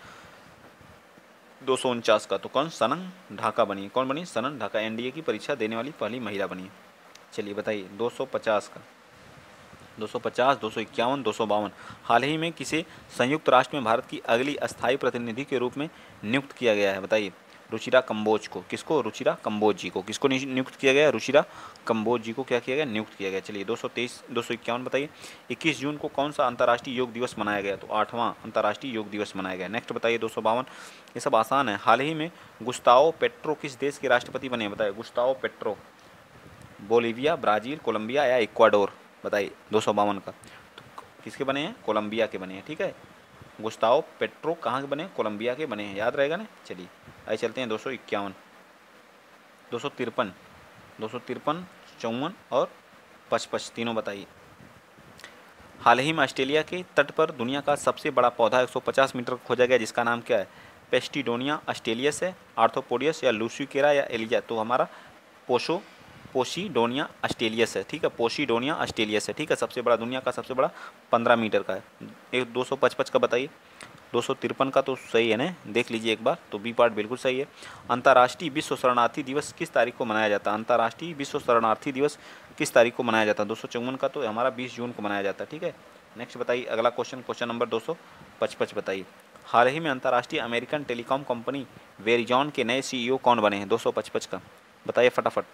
249 का तो कौन? सनन ढाका बनी। कौन बनी? सनन ढाका NDA की परीक्षा देने वाली पहली महिला बनी। चलिए बताइए 250 का 250, 251, 252। हाल ही में किसे संयुक्त राष्ट्र में भारत की अगली अस्थायी प्रतिनिधि के रूप में नियुक्त किया गया है, बताइए। रुचिरा कंबोज को। किसको? रुचिरा कंबोज जी को। किसको नियुक्त किया गया? रुचिरा कंबोज जी को क्या किया गया? नियुक्त किया गया। चलिए 223, 251 बताइए। 21 जून को कौन सा अंतर्राष्ट्रीय योग दिवस मनाया गया? तो 8वां अंतर्राष्ट्रीय योग दिवस मनाया गया। नेक्स्ट बताइए 252। ये सब आसान है। हाल ही में गुस्ताओ पेट्रो किस देश के राष्ट्रपति बने? बताइए। गुस्ताओ पेट्रो बोलीविया, ब्राज़ील, कोलंबिया या इक्वाडोर? बताइए 252 का। तो किसके बने हैं? कोलंबिया के बने हैं, ठीक है। गुस्ताओ पेट्रो कहाँ के बने? कोलंबिया के बने हैं, याद रहेगा ना। चलिए आइए चलते हैं 251, 253, 253, 54 और 55 तीनों बताइए। हाल ही में ऑस्ट्रेलिया के तट पर दुनिया का सबसे बड़ा पौधा 150 मीटर खोजा गया, जिसका नाम क्या है? पेस्टिडोनिया ऑस्ट्रेलियस है, आर्थ्रोपोडियस या लूसिकेरा या एलिजा? तो हमारा पोसीडोनिया ऑस्ट्रेलियस है, ठीक है। पोसीडोनिया ऑस्ट्रेलियस है, ठीक है। सबसे बड़ा, दुनिया का सबसे बड़ा 15 मीटर का है। एक 255 का बताइए। 253 का तो सही है ना, देख लीजिए एक बार, तो बी पार्ट बिल्कुल सही है। अंतर्राष्ट्रीय विश्व शरणार्थी दिवस किस तारीख को मनाया जाता है? अंतर्राष्ट्रीय विश्व शरणार्थी दिवस किस तारीख को मनाया जाता है? 254 का तो हमारा 20 जून को मनाया जाता है, ठीक है। नेक्स्ट बताइए अगला क्वेश्चन, क्वेश्चन नंबर 255 बताइए। हाल ही में अंतर्राष्ट्रीय अमेरिकन टेलीकॉम कंपनी वेरिजॉन के नए CEO कौन बने हैं? 255 का बताइए फटाफट।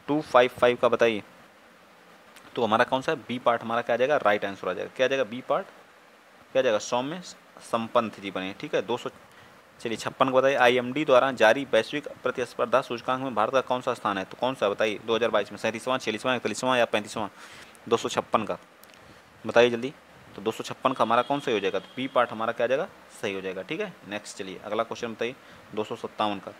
255 का बताइए। तो हमारा कौन सा बी पार्ट हमारा क्या आ जाएगा? राइट आंसर आ जाएगा। क्या आ जाएगा? बी पार्ट क्या आ जाएगा? सौम्य संपंथ जी बने, ठीक है। 200 चलिए 56 को बताइए। IMD द्वारा जारी वैश्विक प्रतिस्पर्धा सूचकांक में भारत का कौन सा स्थान है? तो कौन सा बताइए 2022 में? 37वां, 46वां, 41वां या 35वां? 256 का बताइए जल्दी। तो 256 का हमारा कौन सा हो जाएगा? तो बी पार्ट हमारा क्या आ जाएगा? सही हो जाएगा, ठीक है। नेक्स्ट चलिए अगला क्वेश्चन बताइए 257 का।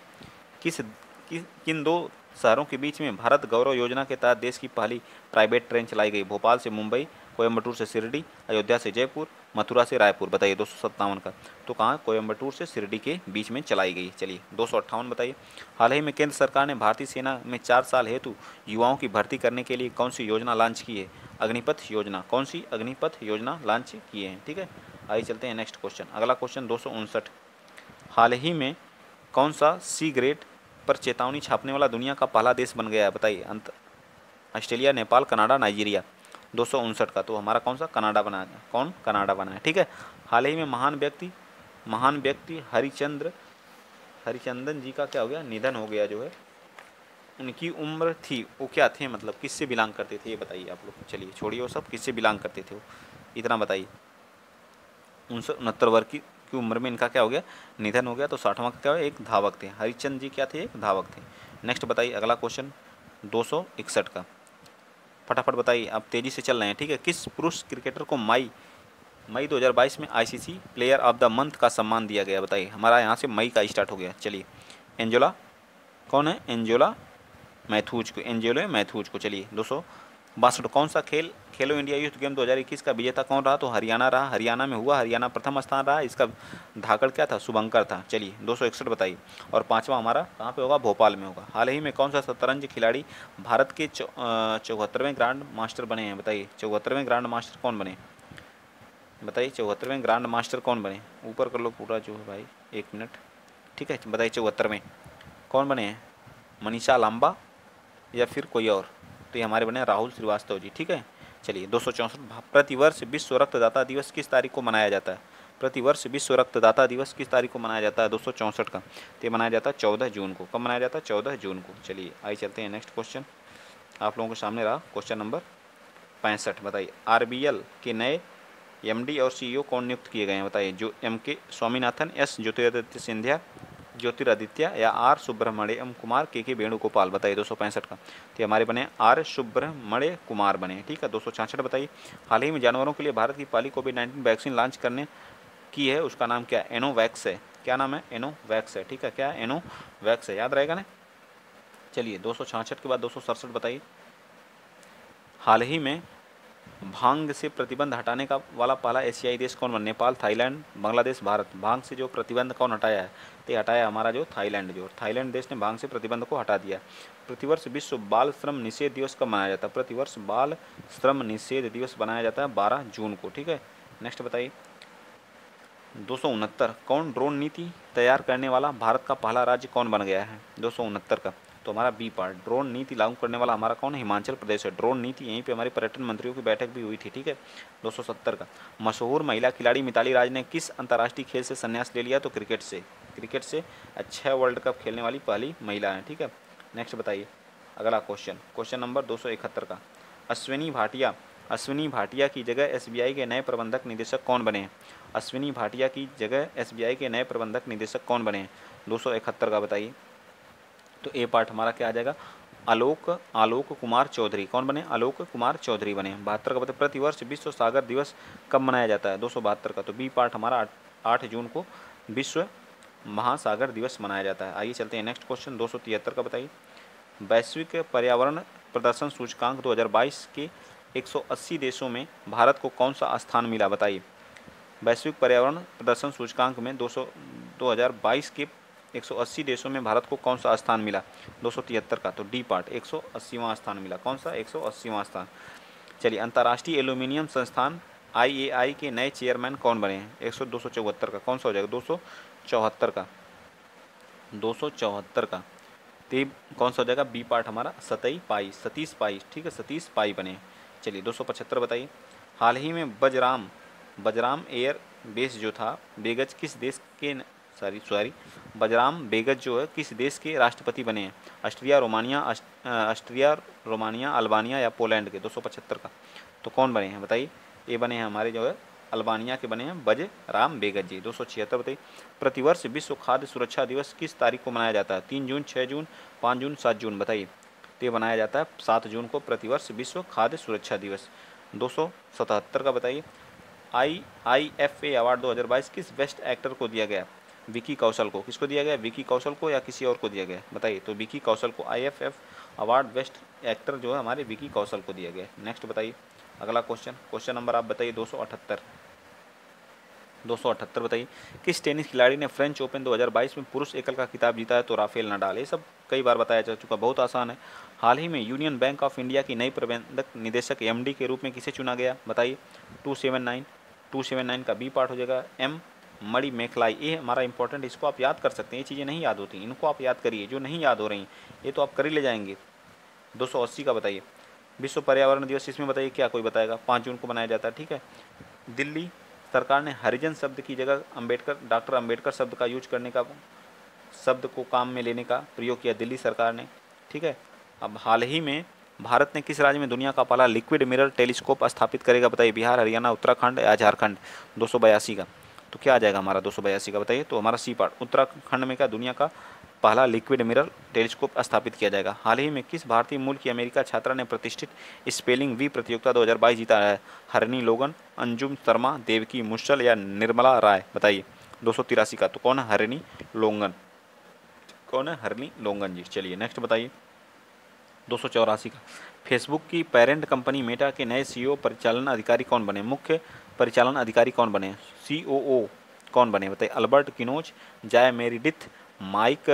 किन दो शहरों के बीच में भारत गौरव योजना के तहत देश की पहली प्राइवेट ट्रेन चलाई गई? भोपाल से मुंबई, कोयम्बटूर से शिरडी, अयोध्या से जयपुर, मथुरा से रायपुर? बताइए 257 का। तो कहाँ? कोयम्बटूर से शिरडी के बीच में चलाई गई। चलिए 258 बताइए। हाल ही में केंद्र सरकार ने भारतीय सेना में 4 साल हेतु युवाओं की भर्ती करने के लिए कौन सी योजना लॉन्च की है? अग्निपथ योजना। कौन सी? अग्निपथ योजना लॉन्च किए हैं, ठीक है। आइए चलते हैं नेक्स्ट क्वेश्चन। अगला क्वेश्चन 259। हाल ही में कौन सा सी ग्रेड पर चेतावनी छापने वाला दुनिया का पहला देश बन गया है? बताइए। Australia, Nepal, Canada, Nigeria? 259 का तो हमारा कौन सा? कनाडा बना है। कौन? कनाडा बना है, ठीक है। हाल ही में महान व्यक्ति हरिचंदन जी का क्या हो गया? निधन हो गया जो है। उनकी उम्र थी, वो क्या थे, मतलब किससे बिलोंग करते थे, ये बताइए आप लोग। चलिए छोड़िए वो सब, किससे बिलोंग करते थे वो, इतना बताइए। 69 वर्ष की उम्र में इनका क्या हो गया? निधन हो गया। तो 60वां का क्या हो? एक धावक थे। हरिचंद जी क्या थे? एक धावक थे। नेक्स्ट बताइए अगला क्वेश्चन 261 का। फटाफट बताइए, आप तेज़ी से चल रहे हैं, ठीक है। किस पुरुष क्रिकेटर को मई 2022 में ICC player of the month का सम्मान दिया गया? बताइए। हमारा यहाँ से मई का स्टार्ट हो गया। चलिए एंजोला, कौन है? एंजोला मैथ्यूज को। चलिए 262। कौन सा खेलो इंडिया यूथ गेम 2021 का विजेता कौन रहा? तो हरियाणा रहा। हरियाणा में हुआ, हरियाणा प्रथम स्थान रहा। इसका धाकड़ क्या था? शुभंकर था। चलिए 261 बताइए। और 5वां हमारा कहाँ पे होगा? भोपाल में होगा। हाल ही में कौन सा शतरंज खिलाड़ी भारत के 74वें ग्रांड मास्टर बने हैं? बताइए 74वें ग्रांड मास्टर कौन बने? बताइए 74वें ग्रांड मास्टर कौन बने? ऊपर कर लो पूरा जो है भाई, 1 मिनट, ठीक है। बताइए 74वें कौन बने हैं? मनीषा लांबा या फिर कोई और? तो ये हमारे बने राहुल श्रीवास्तव जी, ठीक है। चलिए 264। प्रतिवर्ष विश्व रक्तदाता दिवस किस तारीख को मनाया जाता है? प्रतिवर्ष विश्व रक्तदाता दिवस किस तारीख को मनाया जाता है? 264 का। तो ये मनाया जाता है 14 जून को। कब मनाया जाता है? 14 जून को। चलिए आइए चलते हैं नेक्स्ट क्वेश्चन। आप लोगों के सामने रहा क्वेश्चन नंबर 65। बताइए RBL के नए MD और CEO कौन नियुक्त किए गए हैं? बताइए। जो MK स्वामीनाथन, S ज्योतिरादित्य या R सुब्रमण्यम कुमार, KK वेणुगोपाल? बताइए 265 का। तो हमारे बने R सुब्रमण्य कुमार बने, ठीक है। 266 बताइए। हाल ही में जानवरों के लिए भारत की पहली COVID-19 वैक्सीन लॉन्च करने की है, उसका नाम क्या है? एनोवैक्स है। क्या नाम है? एनोवैक्स है, ठीक है। क्या है? एनोवैक्स है, याद रहेगा ना। चलिए 266 के बाद 267 बताइए। हाल ही में भांग से प्रतिबंध हटाने का वाला पहला एशियाई देश कौन बना? नेपाल, थाईलैंड, बांग्लादेश, भारत? भांग से जो प्रतिबंध कौन हटाया है? तो हटाया हमारा जो थाईलैंड देश ने भांग से प्रतिबंध को हटा दिया। प्रतिवर्ष विश्व बाल श्रम निषेध दिवस कब मनाया जाता है? प्रतिवर्ष बाल श्रम निषेध दिवस बनाया जाता है 12 जून को, ठीक है। नेक्स्ट बताइए 269। कौन ड्रोन नीति तैयार करने वाला भारत का पहला राज्य कौन बन गया है? 269 का। तो हमारा बी पार्ट। ड्रोन नीति लागू करने वाला हमारा कौन है? हिमाचल प्रदेश है। ड्रोन नीति, यहीं पे हमारी पर्यटन मंत्रियों की बैठक भी हुई थी, ठीक है। 270 का, मशहूर महिला खिलाड़ी मिताली राज ने किस अंतर्राष्ट्रीय खेल से संन्यास ले लिया? तो क्रिकेट से। क्रिकेट से 6 वर्ल्ड कप खेलने वाली पहली महिला है, ठीक है। नेक्स्ट बताइए अगला क्वेश्चन, क्वेश्चन नंबर 271 का, अश्विनी भाटिया की जगह एसबीआई के नए प्रबंधक निदेशक कौन बने हैं? अश्विनी भाटिया की जगह एसबीआई के नए प्रबंधक निदेशक कौन बने हैं? 271 का बताइए। तो ए पार्ट हमारा क्या आ जाएगा? आलोक कुमार चौधरी। कौन बने? आलोक कुमार चौधरी बने। 72 का बताइए, प्रतिवर्ष विश्व सागर दिवस कब मनाया जाता है? 272 का, तो बी पार्ट हमारा 8 जून को विश्व महासागर दिवस मनाया जाता है। आइए चलते हैं नेक्स्ट क्वेश्चन, 273 का बताइए। वैश्विक पर्यावरण प्रदर्शन सूचकांक 2022 के 180 देशों में भारत को कौन सा स्थान मिला? बताइए। वैश्विक पर्यावरण प्रदर्शन सूचकांक में 2022 के 180 देशों में भारत को कौन सा स्थान मिला? 273 का, तो डी पार्ट 180वां स्थान मिला। कौन सा? 180वां स्थान। चलिए, अंतर्राष्ट्रीय एल्यूमिनियम संस्थान IAI के नए चेयरमैन कौन बने हैं? 274 का, कौन सा हो जाएगा? 274 का, 274 का, तो कौन सा हो जाएगा? बी पार्ट हमारा सतीश पाई, ठीक है, सतीश पाई बने। चलिए 275 बताइए। हाल ही में बजराम एयर बेस जो था बेगज किस देश के बजराम बेगज जो है किस देश के राष्ट्रपति बने हैं? ऑस्ट्रिया, रोमानिया, अल्बानिया या पोलैंड के? 275 का, तो कौन बने हैं बताइए? ये बने हैं हमारे जो है अल्बानिया के बने हैं बजराम बेगज जी। 276 बताइए। प्रतिवर्ष विश्व खाद्य सुरक्षा दिवस किस तारीख को मनाया जाता है? 3 जून, 6 जून, 5 जून, 7 जून बताइए। तो ये बनाया जाता है 7 जून को प्रतिवर्ष विश्व खाद्य सुरक्षा दिवस। 277 का बताइए। IIFA अवार्ड 2022 किस बेस्ट एक्टर को दिया गया? विकी कौशल को। किसको दिया गया? विकी कौशल को या किसी और को दिया गया? बताइए। तो विकी कौशल को IFF अवार्ड बेस्ट एक्टर जो है हमारे विकी कौशल को दिया गया। नेक्स्ट बताइए अगला क्वेश्चन, क्वेश्चन नंबर आप बताइए 278 बताइए। किस टेनिस खिलाड़ी ने फ्रेंच ओपन 2022 में पुरुष एकल का खिताब जीता है? तो राफेल नडाल। ये सब कई बार बताया जा चुका, बहुत आसान है। हाल ही में यूनियन बैंक ऑफ इंडिया की नई प्रबंधक निदेशक MD के रूप में किसे चुना गया? बताइए। 279 का बी पार्ट हो जाएगा M मणि मेखलाई। ये हमारा इंपॉर्टेंट, इसको आप याद कर सकते हैं। ये चीज़ें नहीं याद होती, इनको आप याद करिए, जो नहीं याद हो रही ये तो आप कर ही ले जाएंगे। 280 का बताइए। विश्व पर्यावरण दिवस इसमें बताइए क्या कोई बताएगा? 5 जून को मनाया जाता है, ठीक है। दिल्ली सरकार ने हरिजन शब्द की जगह डॉक्टर अंबेडकर शब्द का यूज करने का, शब्द को काम में लेने का प्रयोग किया दिल्ली सरकार ने, ठीक है। अब हाल ही में भारत ने किस राज्य में दुनिया का पहला लिक्विड मिरर टेलीस्कोप स्थापित करेगा? बताइए। बिहार, हरियाणा, उत्तराखंड या झारखंड? 282 का, तो क्या आ जाएगा हमारा 282 का बताइए। तो हमारा सी पार्ट उत्तराखंड में क्या दुनिया का पहला लिक्विड मिरर टेलीस्कोप स्थापित किया जाएगा। हाल ही में किस भारतीय मूल की अमेरिका छात्रा ने प्रतिष्ठित स्पेलिंग वी प्रतियोगिता 2022 जीता है? हरणी लोगन, अंजुम शर्मा, देवकी मुश्चल या निर्मला राय? बताइए। 283 का, तो कौन है? हरणी लोंगन। कौन है? हरणी लोंगन जी। चलिए नेक्स्ट बताइए 284 का। फेसबुक की पेरेंट कंपनी मेटा के नए CEO परिचालन अधिकारी कौन बने? मुख्य परिचालन अधिकारी कौन बने? COO कौन बने बताइए। अल्बर्ट किनोज, जाय मेरिडिथ, माइक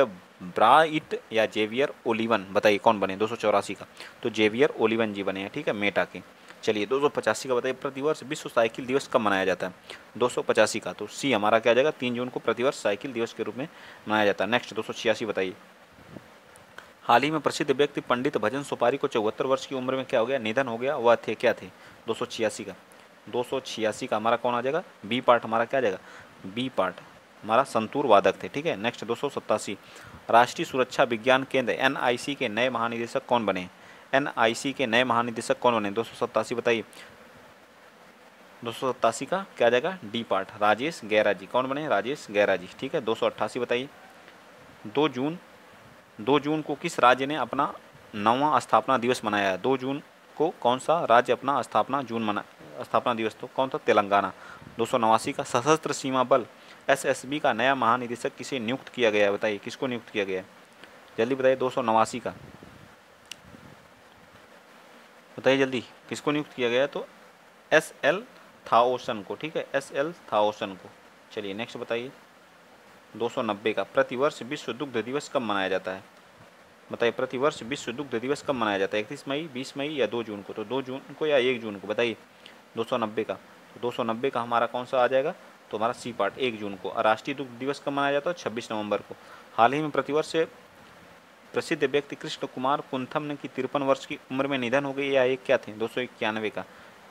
ब्राइट या जेवियर ओलिवन? बताइए कौन बने? 284 का, तो जेवियर ओलिवन जी बने हैं, ठीक है, मेटा के। चलिए 285 का बताइए। प्रतिवर्ष विश्व साइकिल दिवस कब मनाया जाता है? 285 का, तो सी हमारा क्या आ जाएगा? 3 जून को प्रतिवर्ष साइकिल दिवस के रूप में मनाया जाता है। नेक्स्ट 286 बताइए। हाल ही में प्रसिद्ध व्यक्ति पंडित भजन सुपारी को 74 वर्ष की उम्र में क्या हो गया? निधन हो गया। वह थे क्या थे? 286 का, 286 का हमारा कौन आ जाएगा? बी पार्ट हमारा क्या आ जाएगा? बी पार्ट हमारा संतूर वादक थे, ठीक है। नेक्स्ट 287। राष्ट्रीय सुरक्षा विज्ञान केंद्र NIC के नए महानिदेशक कौन बने? NIC के नए महानिदेशक कौन बने? 287 बताइए। 287 का क्या आ जाएगा? डी पार्ट राजेश गैरा जी। कौन बने? राजेश गैरा जी, ठीक है। 288 बताइए। 2 जून को किस राज्य ने अपना 9वां स्थापना दिवस मनाया है? 2 जून को कौन सा राज्य अपना स्थापना दिवस, तो कौन सा? तेलंगाना। 289 का। सशस्त्र सीमा बल SSB का नया महानिदेशक किसे नियुक्त किया गया है? बताइए किसको नियुक्त किया गया है? जल्दी बताइए। 289 का बताइए जल्दी, किसको नियुक्त किया गया है? तो SL थाओसन को, ठीक है, SL थाओसन को। चलिए नेक्स्ट बताइए 290 का। प्रतिवर्ष विश्व दुग्ध दिवस कब मनाया जाता है? बताइए प्रतिवर्ष विश्व दुग्ध दिवस कब मनाया जाता है? 31 मई, 20 मई या 2 जून को? तो 2 जून को या 1 जून को? बताइए 290 का। तो 290 का हमारा कौन सा आ जाएगा? तो हमारा सी पार्ट 1 जून को। राष्ट्रीय दुग्ध दिवस कब मनाया जाता है? 26 नवंबर को। हाल ही में प्रतिवर्ष प्रसिद्ध व्यक्ति कृष्ण कुमार कुंथम ने की 53 वर्ष की उम्र में निधन हो गई। यह एक क्या थे? 291 का।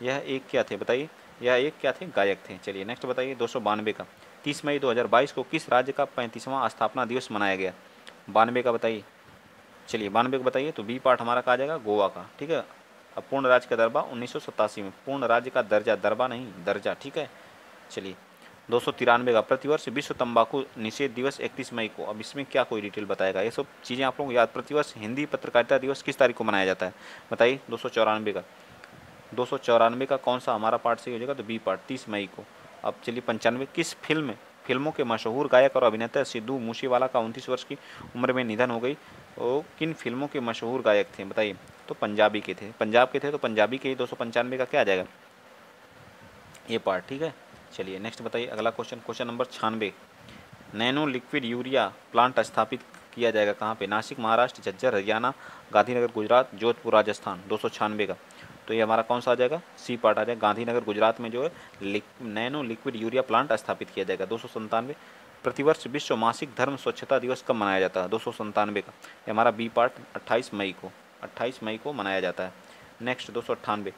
यह एक क्या थे बताइए? यह एक क्या थे? गायक थे। चलिए नेक्स्ट बताइए 292 का। 30 मई 2022 को किस राज्य का 35वां स्थापना दिवस मनाया गया? 92 का बताइए। चलिए 92 को बताइए। तो बी पार्ट हमारा कहा जाएगा गोवा का। ठीक है। अब पूर्ण राज्य का दर्बा 1987 में। पूर्ण राज्य का दर्जा, दरबा नहीं दर्जा। ठीक है। चलिए 293 का। प्रतिवर्ष विश्व तंबाकू निषेध दिवस 31 मई को। अब इसमें क्या कोई डिटेल बताएगा? ये सब चीज़ें आप लोगों को याद। प्रतिवर्ष हिंदी पत्रकारिता दिवस किस तारीख को मनाया जाता है बताइए? 294 का। 294 का कौन सा हमारा पार्ट सही हो जाएगा? तो बी पार्ट 30 मई को। अब चलिए 95। किस फिल्मों के मशहूर गायक और अभिनेता सिद्धू मूसेवाला का 29 वर्ष की उम्र में निधन हो गई? वो किन फिल्मों के मशहूर गायक थे बताइए? तो पंजाबी के थे। पंजाब के थे तो पंजाबी के ही 295 का क्या आ जाएगा? ये पार्ट। ठीक है। चलिए नेक्स्ट बताइए अगला question. Question number 96। Nano liquid urea plant स्थापित किया जाएगा कहाँ पे? नासिक महाराष्ट्र, झज्जर हरियाणा, गांधीनगर गुजरात, जोधपुर राजस्थान। 296 का। तो ये हमारा कौन सा आ जाएगा? सी पार्ट आ जाएगा। गांधीनगर गुजरात में जो है नैनो लिक्विड यूरिया प्लांट स्थापित किया जाएगा। 297। प्रतिवर्ष विश्व मासिक धर्म स्वच्छता दिवस कब मनाया जाता है? 297 का। ये हमारा बी पार्ट 28 मई को। 28 मई को मनाया जाता है। नेक्स्ट 298।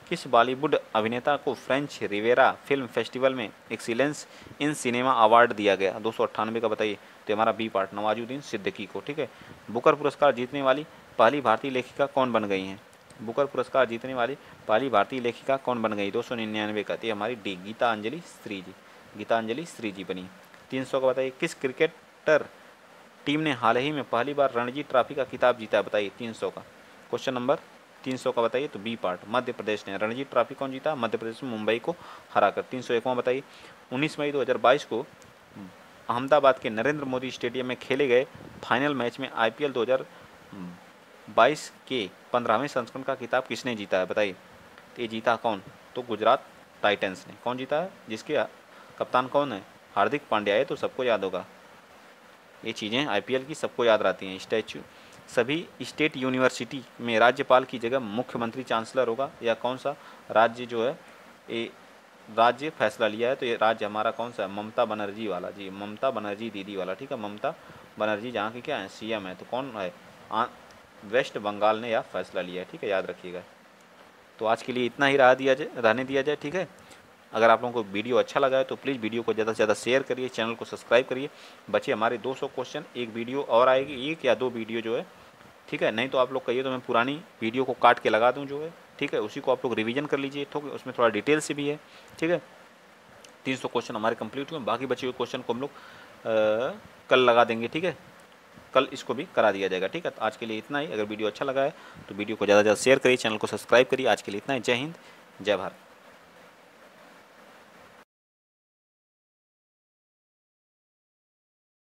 किस बॉलीवुड अभिनेता को फ्रेंच रिवेरा फिल्म फेस्टिवल में एक्सीलेंस इन सिनेमा अवार्ड दिया गया? 298 का बताइए। तो हमारा बी पार्ट नवाजुद्दीन सिद्दीकी को। ठीक है। बुकर पुरस्कार जीतने वाली पहली भारतीय लेखिका कौन बन गई हैं? बुकर पुरस्कार जीतने वाली पहली भारतीय लेखिका कौन बन गई? 299 का। तो हमारी डी गीतांजलि श्री जी। गीतांजलि श्री जी बनी। 300 का बताइए। किस क्रिकेटर टीम ने हाल ही में पहली बार रणजी ट्रॉफी का खिताब जीता है बताइए? 300 का। क्वेश्चन नंबर 300 का बताइए। तो बी पार्ट मध्य प्रदेश ने रणजी ट्रॉफी कौन जीता? मध्य प्रदेश में मुंबई को हराकर। 301वां बताइए। 19 मई 2022 को अहमदाबाद के नरेंद्र मोदी स्टेडियम में खेले गए फाइनल मैच में IPL 2022 के 15वें संस्करण का खिताब किसने जीता है बताइए? तो ये जीता कौन? तो गुजरात टाइटंस ने। कौन जीता है? जिसके कप्तान कौन है? हार्दिक पांड्या है। तो सबको याद होगा ये चीज़ें IPL की, सबको याद रहती हैं। स्टैच्यू सभी स्टेट यूनिवर्सिटी में राज्यपाल की जगह मुख्यमंत्री चांसलर होगा, या कौन सा राज्य जो है ये राज्य फैसला लिया है? तो ये राज्य हमारा कौन सा है? ममता बनर्जी वाला जी। ममता बनर्जी दीदी वाला। ठीक है। ममता बनर्जी जहाँ की क्या है? CM है। तो कौन है? वेस्ट बंगाल ने यह फैसला लिया है। ठीक है। याद रखिएगा। तो आज के लिए इतना ही रहने दिया जाए। ठीक है। अगर आप लोगों को वीडियो अच्छा लगा है तो प्लीज़ वीडियो को ज़्यादा से ज़्यादा शेयर करिए, चैनल को सब्सक्राइब करिए। बच्चे हमारे 200 क्वेश्चन, एक वीडियो और आएगी, 1 या 2 वीडियो जो है। ठीक है। नहीं तो आप लोग कहिए तो मैं पुरानी वीडियो को काट के लगा दूं जो है। ठीक है। उसी को आप लोग रिवीजन कर लीजिए। तो उसमें थोड़ा डिटेल से भी है। ठीक है। 300 क्वेश्चन हमारे कंप्लीट हुए। बाकी बचे हुए क्वेश्चन को हम लोग कल लगा देंगे। ठीक है। कल इसको भी करा दिया जाएगा। ठीक है। तो आज के लिए इतना ही। अगर वीडियो अच्छा लगा है तो वीडियो को ज़्यादा से ज़्यादा शेयर करिए, चैनल को सब्सक्राइब करिए। आज के लिए इतना ही। जय हिंद, जय भारत।